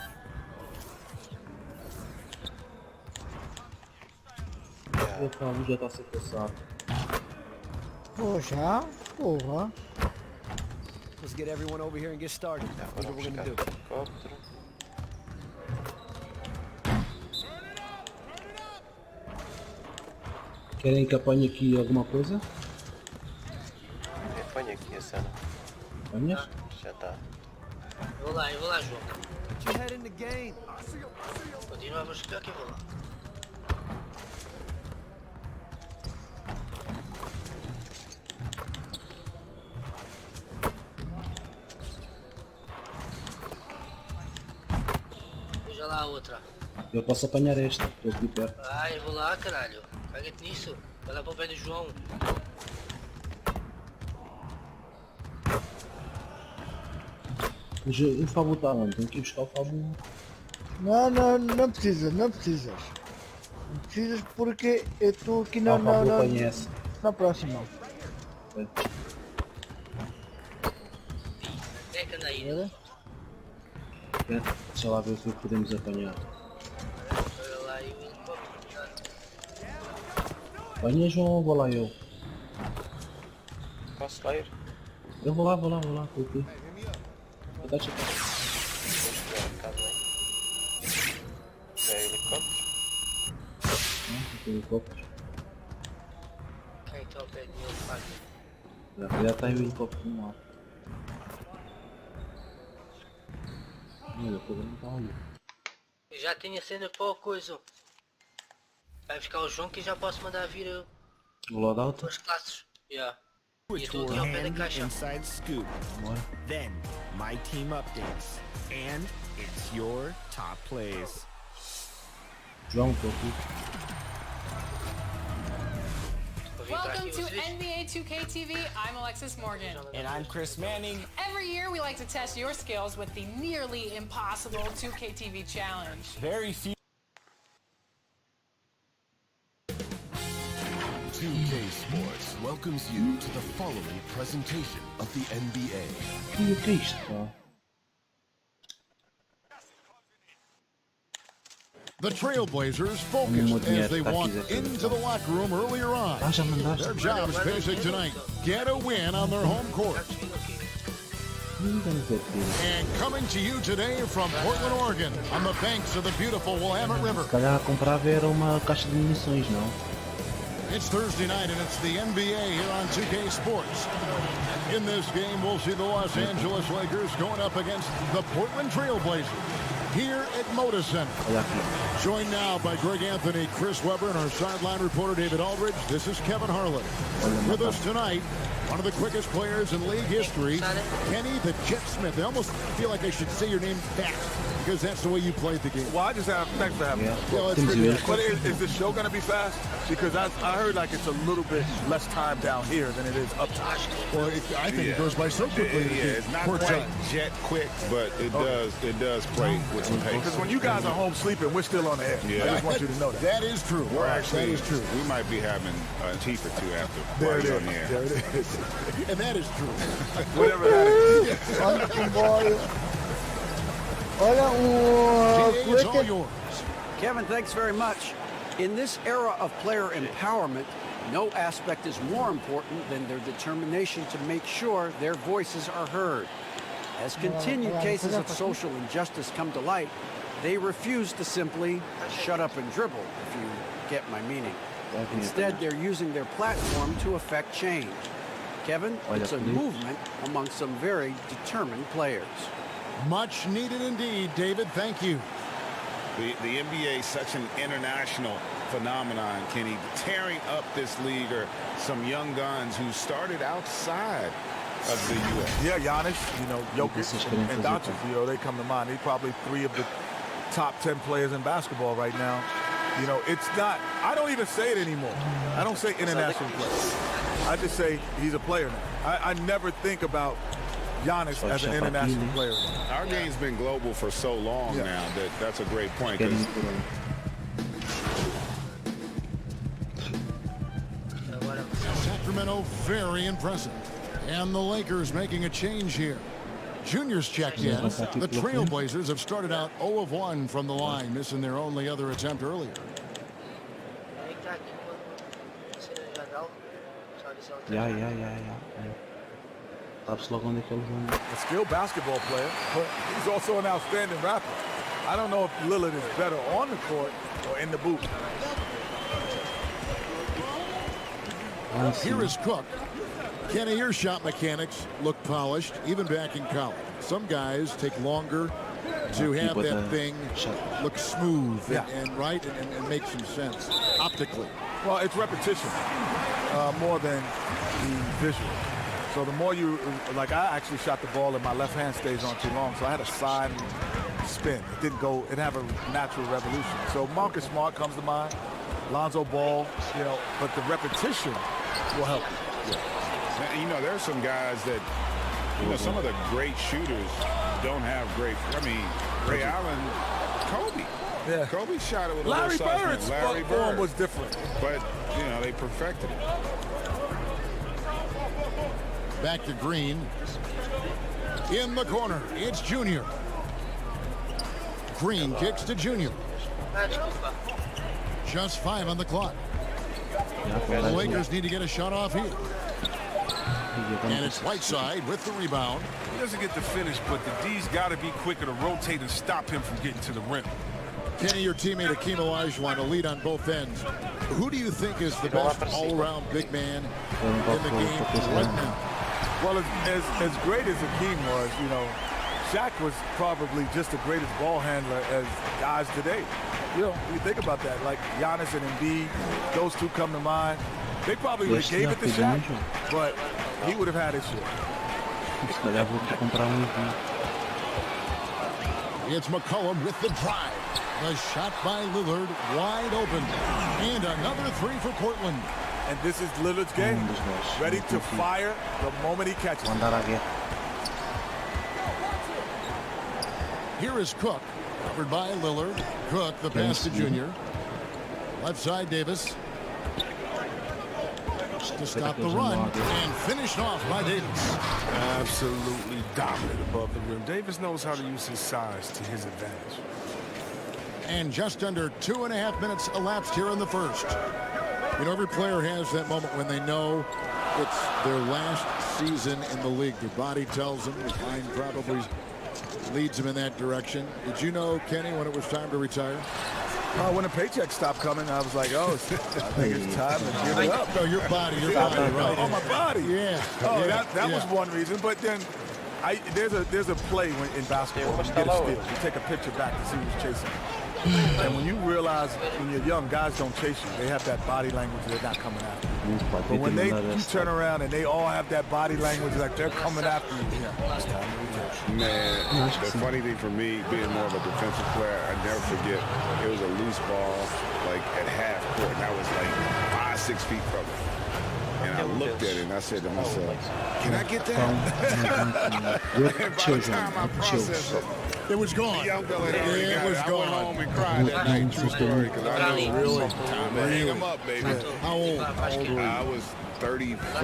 O Fábio já está a ser passado. Pô, já? Porra. Let's get everyone over here and get started. That's what we're gonna do. Querem que apanhe aqui alguma coisa? Apanha aqui a cena. Apanhas? Já está. Eu vou lá, João. Put your head in the game. Continua a buscar que eu vou lá. Veja lá a outra. Eu posso apanhar esta, estou aqui perto. Ah, eu vou lá, caralho. Caga-te nisso. Vai lá para o pé do João. Mas o Fábio está onde? Tenho que ir buscar o Fábio. Não precisas, não precisas. Não precisas porque eu estou aqui na próxima. É que anda aí. Deixa lá ver o que podemos apanhar. Olha lá e o helicóptero. Apanha João ou vou lá eu? Posso lá ir? Eu vou lá, estou aqui. Deixa cá. Já é helicóptero? Não tem helicóptero. Quem está ao pé de mim, ele faz. Já está aí o helicóptero no ar. Olha, o problema está ali. Eu já tenho a cena para o coisa. Vai ficar o João que já posso mandar vir eu. O loadout? Duas classes. Já. Which E eu estou will aqui ao pé hand da caixa. inside scoop. Then, my team updates. And it's your top plays. João, estou aqui. Welcome to NBA 2K TV. I'm Alexis Morgan. And I'm Chris Manning. Every year we like to test your skills with the nearly impossible 2K TV challenge. Very few 2K Sports welcomes you to the following presentation of the NBA. E o que é isto, pá? The Trailblazers focused as they walked into the locker room earlier on. Their job's basic tonight. Get a win on their home court. And coming to you today from Portland, Oregon, on the banks of the beautiful Willamette River. Se calhar comprava era uma caixa de munições, não? It's Thursday night and it's the NBA here on 2K Sports. In this game, we'll see the Los Angeles Lakers going up against the Portland Trailblazers here at Moda Center. Joined now by Greg Anthony, Chris Webber, and our sideline reporter David Aldridge. This is Kevin Harlan. With us tonight, one of the quickest players in league history, Kenny the Jet Smith. I almost feel like I should say your name fast because that's the way you played the game. Well, I just have, thanks for having me. Yeah, it's pretty good. But is the show going to be fast? Because I heard like it's a little bit less time down here than it is up top. Well, I think it goes by so quickly. Yeah, it's not quite jet quick, but it does play with some pace. Because when you guys are home sleeping, we're still on the air. Yeah. I just want you to know that. That is true. We're actually, that is true. We might be having a teeth or two after There it while is. on the air. There it is. And that is true. Whatever that is. Wonderful boy. Olha it's all yours. Kevin, thanks very much. In this era of player empowerment, no aspect is more important than their determination to make sure their voices are heard. As continued cases of social injustice come to light, they refuse to simply shut up and dribble, if you get my meaning. Instead, they're using their platform to affect change. Kevin, it's a movement among some very determined players. Much needed indeed, David. Thank you. The NBA is such an international phenomenon, Kenny. Tearing up this league are some young guns who started outside of the U.S. Yeah, Giannis, Jokic and Doncic, they come to mind. They're probably 3 of the top 10 players in basketball right now. It's not, I don't even say it anymore. I don't say international player. I just say he's a player now. I never think about Giannis as an international player. Our game's been global for so long now that's a great point. Sacramento, very impressive. And the Lakers making a change here. Junior's checked in. The Trailblazers have started out 0 of 1 from the line, missing their only other attempt earlier. A skilled basketball player, but he's also an outstanding rapper. I don't know if Lillard is better on the court or in the booth. Here is Cook. Kenny, your shot mechanics look polished, even back in college. Some guys take longer to have that thing look smooth and make some sense optically. Well, it's repetition more than the visual. So the more I actually shot the ball and my left hand stays on too long, so I had a side spin. It didn't go, it had a natural revolution. So Marcus Smart comes to mind, Lonzo Ball, but the repetition will help you. Yeah. There are some guys that, some of the great shooters don't have great, Ray Allen, Kobe. Yeah. Kobe shot it with a Larry little sauce. Bird's Larry form Bird was different. But, they perfected it. Back to Green. In the corner, it's Junior. Green kicks to Junior. Just 5 on the clock. The Lakers need to get a shot off here. And it's Whiteside with the rebound. He doesn't get the finish, but the D's got to be quicker to rotate and stop him from getting to the rim. Kenny, your teammate Akeem Olajuwon, a lead on both ends. Who do you think is the best all-around big man in the game right now? Well, as great as Akeem was, Shaq was probably just the greatest ball handler as guys today. You think about that, like Giannis and Embiid, those two come to mind. They probably would have gave it to Shaq, but he would have had his share. It's McCollum with the drive. The shot by Lillard, wide open. And another 3 for Portland. And this is Lillard's game. Ready to fire the moment he catches it. Here is Cook, covered by Lillard. Cook, the pass to Junior. Left side, Davis. To stop the run, and finished off by Davis. Absolutely dominant above the rim. Davis knows how to use his size to his advantage. And just under 2.5 minutes elapsed here in the first. Every player has that moment when they know it's their last season in the league. Their body tells them, their mind probably leads them in that direction. Did you know, Kenny, when it was time to retire? When the paycheck stopped coming, I was like, I think it's time to give it up. No, your body, right? Oh, my body. Yeah. Oh, that was one reason. But then there's a play in basketball when you get a steal. You take a picture back to see who's chasing. And when you realize when you're young, guys don't chase you. They have that body language, they're not coming after you. But when you turn around and they all have that body language, like they're coming after you, it's time to retire. Man, the funny thing for me, being more of a defensive player, I never forget, it was a loose ball, like at half court, and I was like 5-6 feet from it. And I looked at it and I said to myself, can I get that? And by the time I processed it, It was gone. The young fella It was I gone. went home and cried that night. True story. Because I know really time to hang him up, baby. How old? I was 34.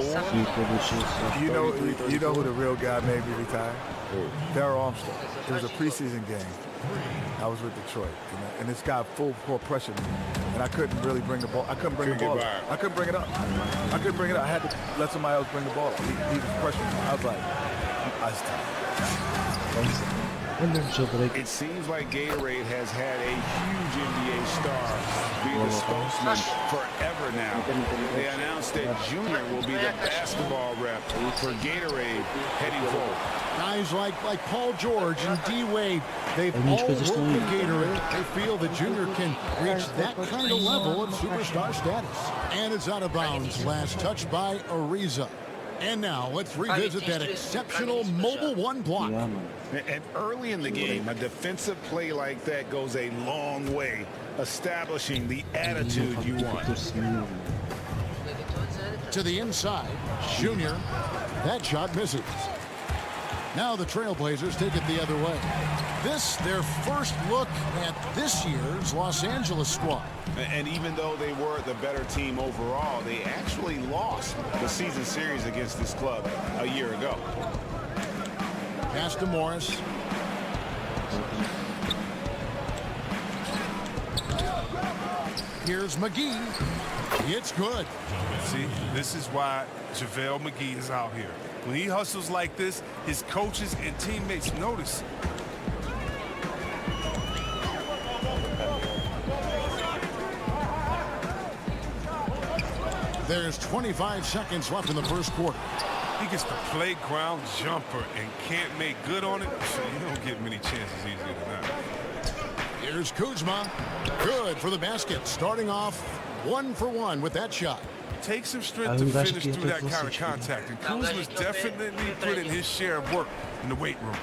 You know who the real guy made me retire? Darryl Armstrong. It was a preseason game. I was with Detroit, and this guy full pressure me, and I couldn't really bring the ball. I couldn't bring the ball up. I couldn't bring it up. I had to let somebody else bring the ball up. He was pressuring me. I was like, I was tired. It seems like Gatorade has had a huge NBA star be the spokesman forever now. They announced that Junior will be the basketball rep for Gatorade heading forward. Guys like Paul George and D. Wade, they've all worked with Gatorade. They feel that Junior can reach that kind of level of superstar status. And it's out of bounds. Last touch by Ariza. And now let's revisit that exceptional Mobile One block. And early in the game, a defensive play like that goes a long way, establishing the attitude you want. To the inside, Junior. That shot misses. Now the Trailblazers take it the other way. This, their first look at this year's Los Angeles squad. And even though they were the better team overall, they actually lost the season series against this club a year ago. Pass to Morris. Here's McGee. It's good. See, this is why JaVale McGee is out here. When he hustles like this, his coaches and teammates notice. There's 25 seconds left in the first quarter. He gets the playground jumper and can't make good on it, so you don't get many chances easier than that. Here's Kuzma. Good for the basket. Starting off 1 for 1 with that shot. Takes some strength to finish through that kind of contact, and Kuzma's definitely put in his share of work in the weight room.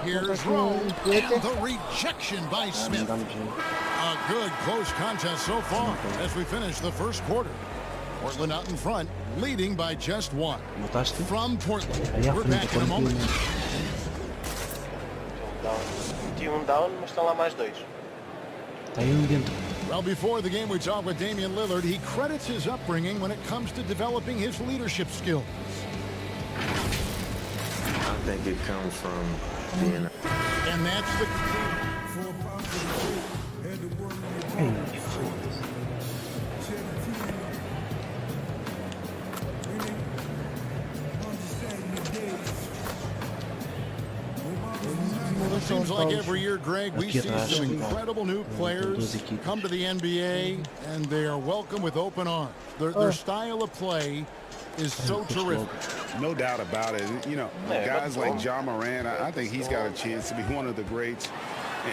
Here's Rowe, and the rejection by Smith. A good close contest so far as we finish the first quarter. Portland out in front, leading by just 1. From Portland, we're back in a moment. Down, mas estão lá mais 2. Well, before the game, we talked with Damian Lillard. He credits his upbringing when it comes to developing his leadership skills. I think it comes from being. And that's the. It seems like every year, Greg, we see some incredible new players come to the NBA, and they are welcome with open arms. Their style of play is so terrific. No doubt about it. You know, guys like Ja Morant, I think he's got a chance to be one of the greats.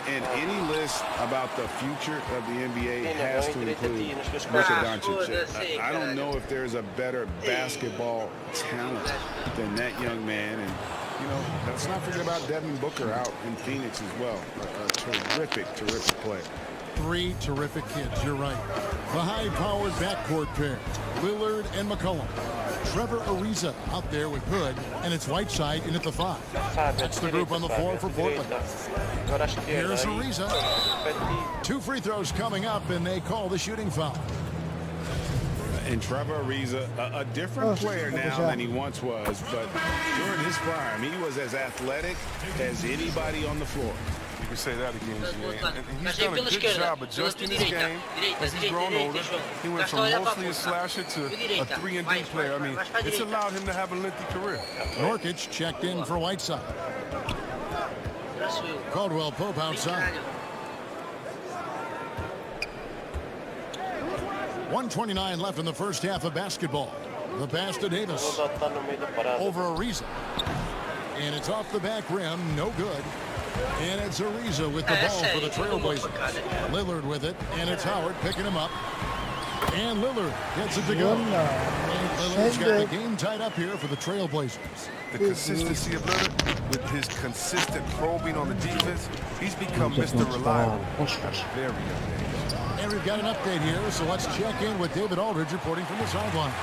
And any list about the future of the NBA has to include Luka Doncic. I don't know if there's a better basketball talent than that young man. And, you know, let's not forget about Devin Booker out in Phoenix as well. A terrific player. 3 terrific kids, you're right. The high-powered backcourt pair, Lillard and McCollum. Trevor Ariza out there with Hood, and it's Whiteside in at the 5. That's the group on the floor for Portland. Here's Ariza. 2 free throws coming up, and they call the shooting foul. And Trevor Ariza, a different player now than he once was, but during his prime, he was as athletic as anybody on the floor. You can say that again, G.A. And he's done a good job adjusting his game as he's grown older. He went from mostly a slasher to a 3-and-D player. I mean, it's allowed him to have a lengthy career. Norkic checked in for Whiteside. Caldwell Pope outside. 1:29 left in the first half of basketball. The pass to Davis. Over Ariza. And it's off the back rim. No good. And it's Ariza with the ball for the Trailblazers. Lillard with it. And it's Howard picking him up. And Lillard gets it to go. And Lillard's got the game tied up here for the Trailblazers. The consistency of Lillard with his consistent probing on the defense, he's become Mr. Reliable. Very young age. And we've got an update here, so let's check in with David Aldridge reporting from the sideline.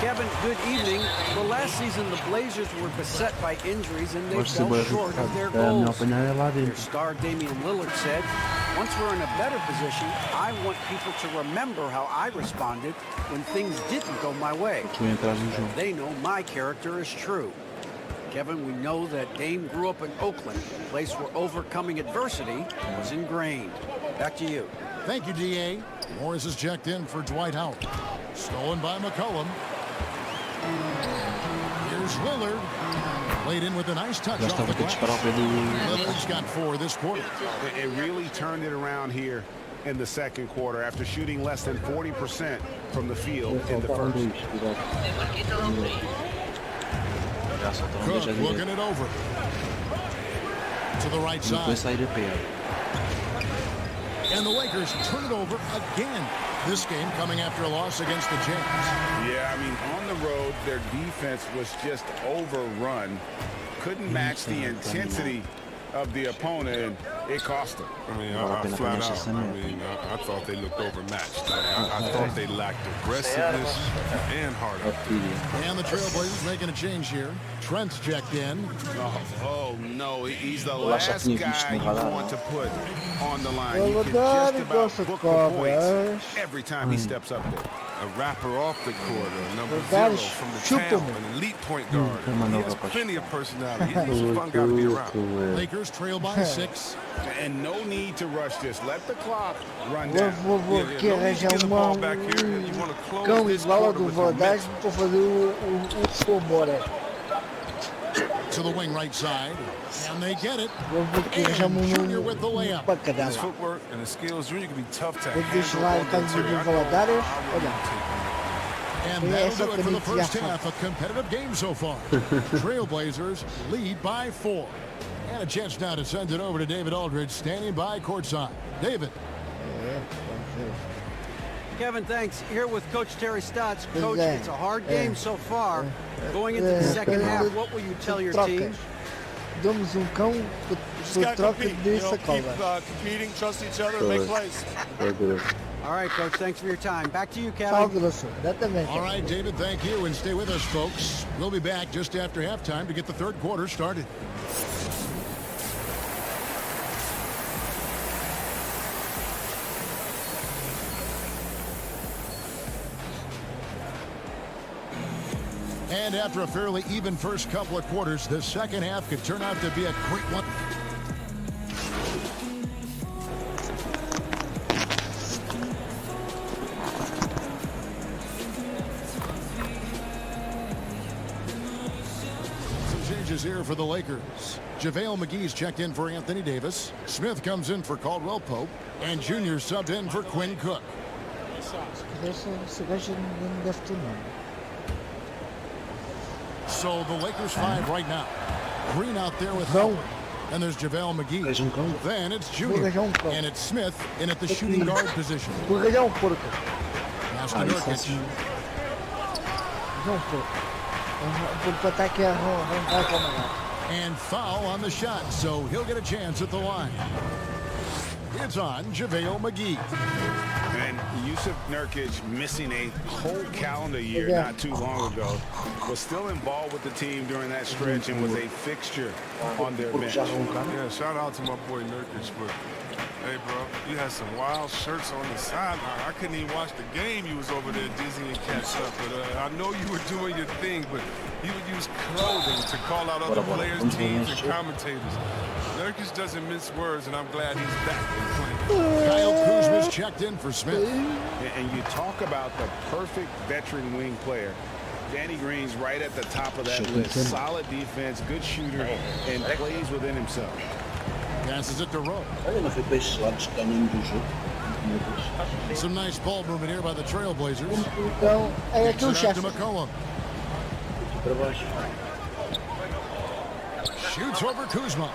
Kevin, good evening. Well, last season the Blazers were beset by injuries and they fell short of their goals. Their star Damian Lillard said, "Once we're in a better position, I want people to remember how I responded when things didn't go my way. They know my character is true." Kevin, we know that Dame grew up in Oakland, a place where overcoming adversity was ingrained. Back to you. Thank you, D.A. Morris is checked in for Dwight Howard. Stolen by McCollum. Here's Lillard. Played in with a nice touch off the glass. Lillard's got 4 this quarter. It really turned it around here in the second quarter after shooting less than 40% from the field in the first. Cook looking it over. To the right side. And the Lakers turn it over again. This game coming after a loss against the Jazz. Yeah, I mean, on the road, their defense was just overrun. Couldn't match the intensity of the opponent, and it cost them. I mean, flat out. I thought they looked overmatched. I thought they lacked aggressiveness and heart. And the Trailblazers making a change here. Trent's checked in. Oh no, he's the last guy you want to put on the line. You can just about book the points every time he steps up there. A rapper off the court, a number 0 from the town, an elite point guard. He has plenty of personality. He's a fun guy to be around. Lakers trail by 6. And no need to rush this. Let the clock run down. Vou arranjar cão igual a do Vodage para fazer o score. To the wing right side, and they get it. And Junior with the layup. His footwork and his skills, Junior can be tough to And that'll do it for the first half. A competitive game so far. Trailblazers lead by 4. And a chance now to send it over to David Aldridge, standing by courtside. David. Kevin, thanks. Here with Coach Terry Stotts. Coach, it's a hard game so far. Going into the second half, what will you tell your team? Damos cão por troca de sacola. Keep competing, trust each other, make plays. All right, Coach, thanks for your time. Back to you, Kevin. All right, David, thank you, and stay with us, folks. We'll be back just after halftime to get the third quarter started. And after a fairly even first couple of quarters, the second half could turn out to be a great one. Some changes here for the Lakers. JaVale McGee's checked in for Anthony Davis. Smith comes in for Caldwell Pope. And Junior subbed in for Quinn Cook. So the Lakers 5 right now. Green out there with Howard. And there's JaVale McGee. Then it's Junior. And it's Smith in at the shooting guard position. Now to Nurkic. And foul on the shot, so he'll get a chance at the line. It's on JaVale McGee. And Yusuf Nurkic, missing a whole calendar year not too long ago, was still involved with the team during that stretch and was a fixture on their bench. Yeah, shout out to my boy Nurkic, but hey, bro, you had some wild shirts on the sideline. I couldn't even watch the game. You was over there dizzy and catch up, but I know you were doing your thing, but he would use clothing to call out other players, teams, and commentators. Nurkic doesn't mince words, and I'm glad he's back in playing. Kyle Kuzma's checked in for Smith. And you talk about the perfect veteran wing player. Danny Green's right at the top of that list. Solid defense, good shooter, and plays within himself. Passes it to Rowe. Some nice ball movement here by the Trailblazers. Kicks it out to McCollum. Shoots over Kuzma.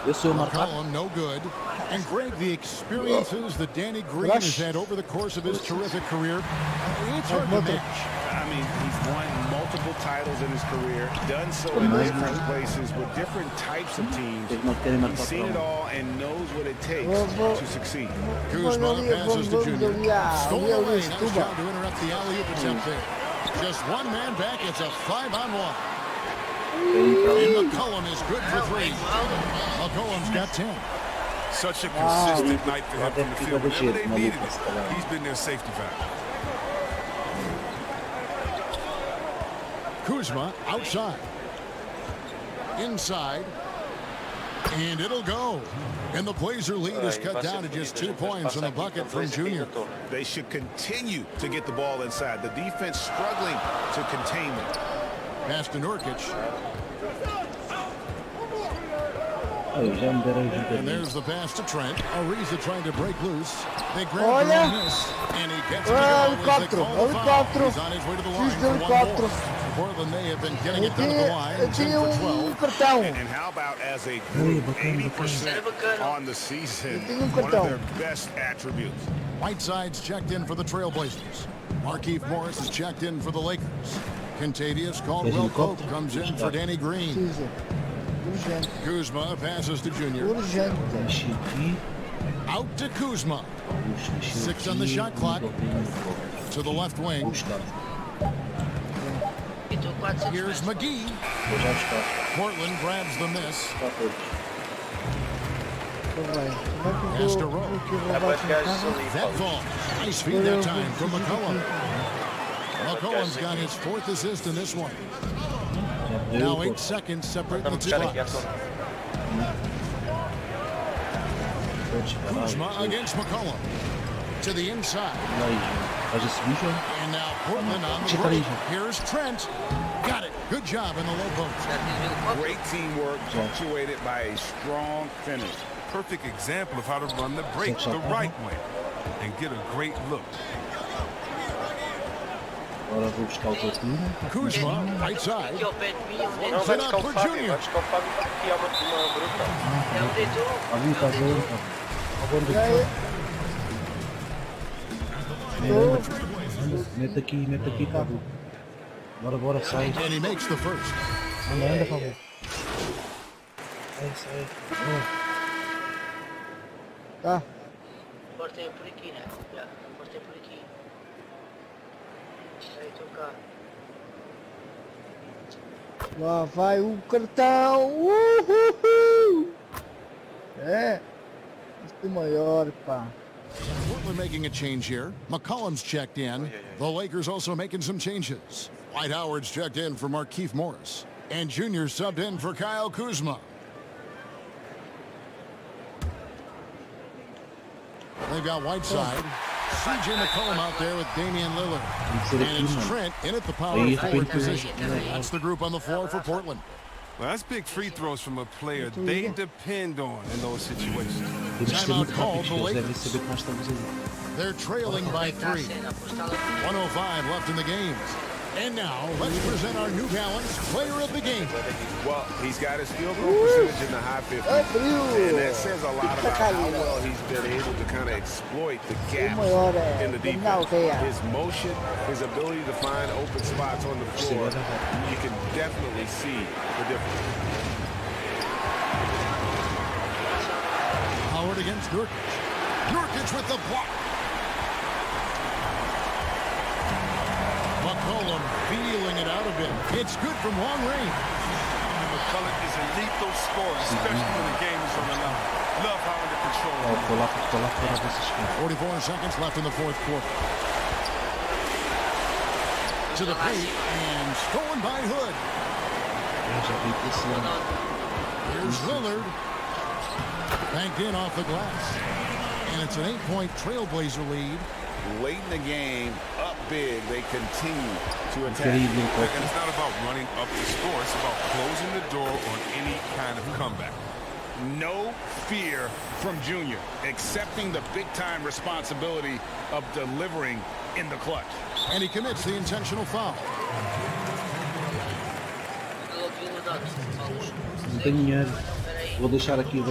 McCollum, no good. And Greg, the experiences that Danny Green has had over the course of his terrific career, it's hard to match. I mean, he's won multiple titles in his career, done so in different places with different types of teams. He's seen it all and knows what it takes to succeed. Kuzma passes to Junior. Stolen away. Nice job to interrupt the alley-oop attempt there. Just one man back. It's a 5-on-1. And McCollum is good for 3. McCollum's got 10. Such a consistent night for him from the field. Whenever they needed it, he's been their safety valve. Kuzma outside. Inside. And it'll go. And the Blazer lead is cut down to just 2 points in the bucket from Junior. They should continue to get the ball inside. The defense struggling to contain them. Pass to Nurkic. And there's the pass to Trent. Ariza trying to break loose. They grab him on this. And he gets it to go as they call the foul. He's on his way to the line for one more. Portland, they have been getting it done at the line. 10 for 12. And how about as a group, 80% on the season, one of their best attributes. Whiteside's checked in for the Trailblazers. Markieff Morris is checked in for the Lakers. Contavious Caldwell Pope comes in for Danny Green. Kuzma passes to Junior. Out to Kuzma. 6 on the shot clock. To the left wing. Here's McGee. Portland grabs the miss. Has to roll. That fall. Nice feed that time from McCollum. McCollum's got his 4th assist in this one. Now 8 seconds separate the 2 blocks. Kuzma against McCollum. To the inside. And now Portland on the break. Here's Trent. Got it. Good job in the low post. Great teamwork punctuated by a strong finish. Perfect example of how to run the break the right way and get a great look. Kuzma, right side. Set up for Junior. Mete aqui, Cabo. Bora, sai. And he makes the first. Anda, Cabo. Sai. Tá. Cortei por aqui, né? Já, cortei por aqui. Aí, tocar. Lá vai o cartão. Uhul. É. Este maior, pá. Portland making a change here. McCollum's checked in. The Lakers also making some changes. Dwight Howard's checked in for Markieff Morris. And Junior subbed in for Kyle Kuzma. They've got Whiteside. C.J. McCollum out there with Damian Lillard. And it's Trent in at the power forward position. That's the group on the floor for Portland. Well, that's big free throws from a player they depend on in those situations. Timeout called the Lakers. They're trailing by 3. 1:05 left in the game. And now, let's present our New Balance Player of the Game. Well, he's got his field goal percentage in the high 50s. And that says a lot about how well he's been able to kind of exploit the gaps in the defense. His motion, his ability to find open spots on the floor, you can definitely see the difference. Howard against Nurkic. Nurkic with the block. McCollum feeling it out a bit. It's good from long range. McCollum is a lethal scorer, especially when the game is on the line. Love how under control. 44 seconds left in the 4th quarter. To the paint and stolen by Hood. Here's Lillard. Banked in off the glass. And it's an 8-point Trailblazer lead. Late in the game, up big, they continue to attack. And it's not about running up the score. It's about closing the door on any kind of comeback. No fear from Junior, accepting the big-time responsibility of delivering in the clutch. And he commits the intentional foul. Não tenho dinheiro. Vou deixar aqui.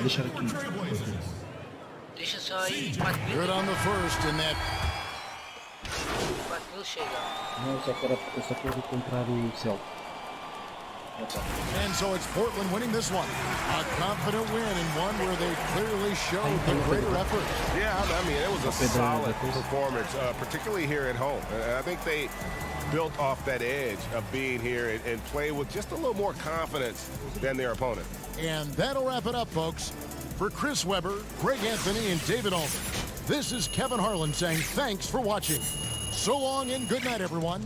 Deixa só aí, Good on the first in that. 4.000 chega. Não, eu só quero comprar o Celta. And so it's Portland winning this one. A confident win and one where they clearly showed the greater effort. Yeah, I mean, it was a solid performance, particularly here at home. And I think they built off that edge of being here and play with just a little more confidence than their opponent. And that'll wrap it up, folks. For Chris Webber, Greg Anthony, and David Alden, this is Kevin Harlan saying thanks for watching. So long and good night, everyone.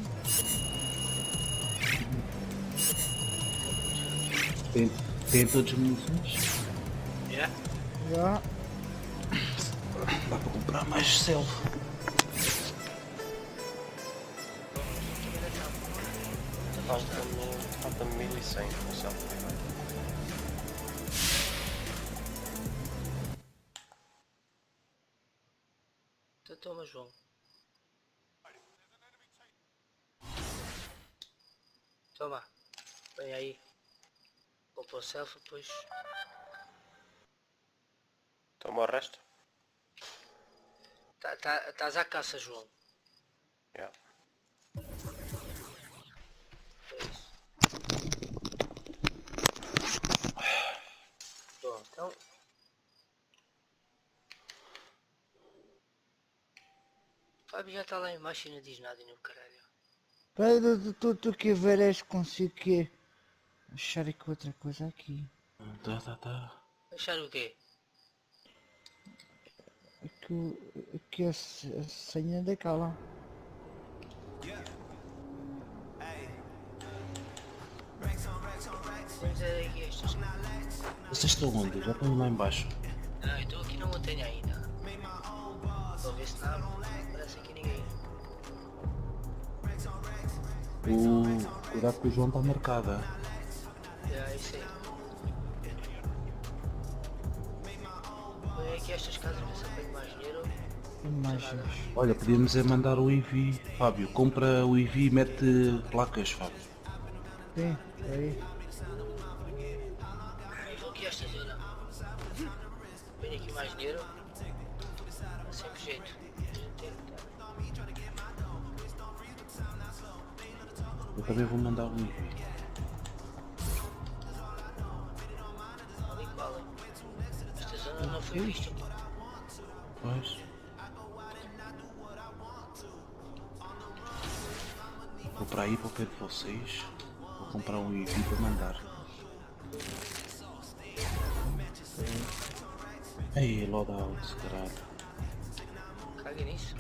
Tem todas as munições? Já. Dá para comprar mais self. Falta-me 1100 no self. Então toma, João. Toma. Vem aí. Compra o selfie, depois. Toma o resto? Estás à caça, João. Yeah. Bom, então. Fábio já está lá embaixo e não diz nada, nem o caralho. Espera, tu que verás consigo que achar aqui outra coisa aqui. Tá. Achar o quê? Aqui a senha daquela. Mas é aqui estas. Vocês estão onde? Já estão lá embaixo. Não, eu estou aqui na montanha ainda. Vou ver se não parece aqui ninguém. Cuidado que o João está marcada. É isso aí. Vem aqui estas casas, ver se apanho mais dinheiro. Imagens. Olha, podíamos é mandar o EV. Fábio, compra o EV e mete placas, Fábio. Sim, aí. Eu vou aqui a esta zona. Venho aqui mais dinheiro. Sempre jeito. Eu também vou mandar o EV. Ali qual é? Esta zona não foi vista. Pois. Vou para aí para o pé de vocês. Vou comprar um EV para mandar. Ei, loadout, caralho. Cague nisso.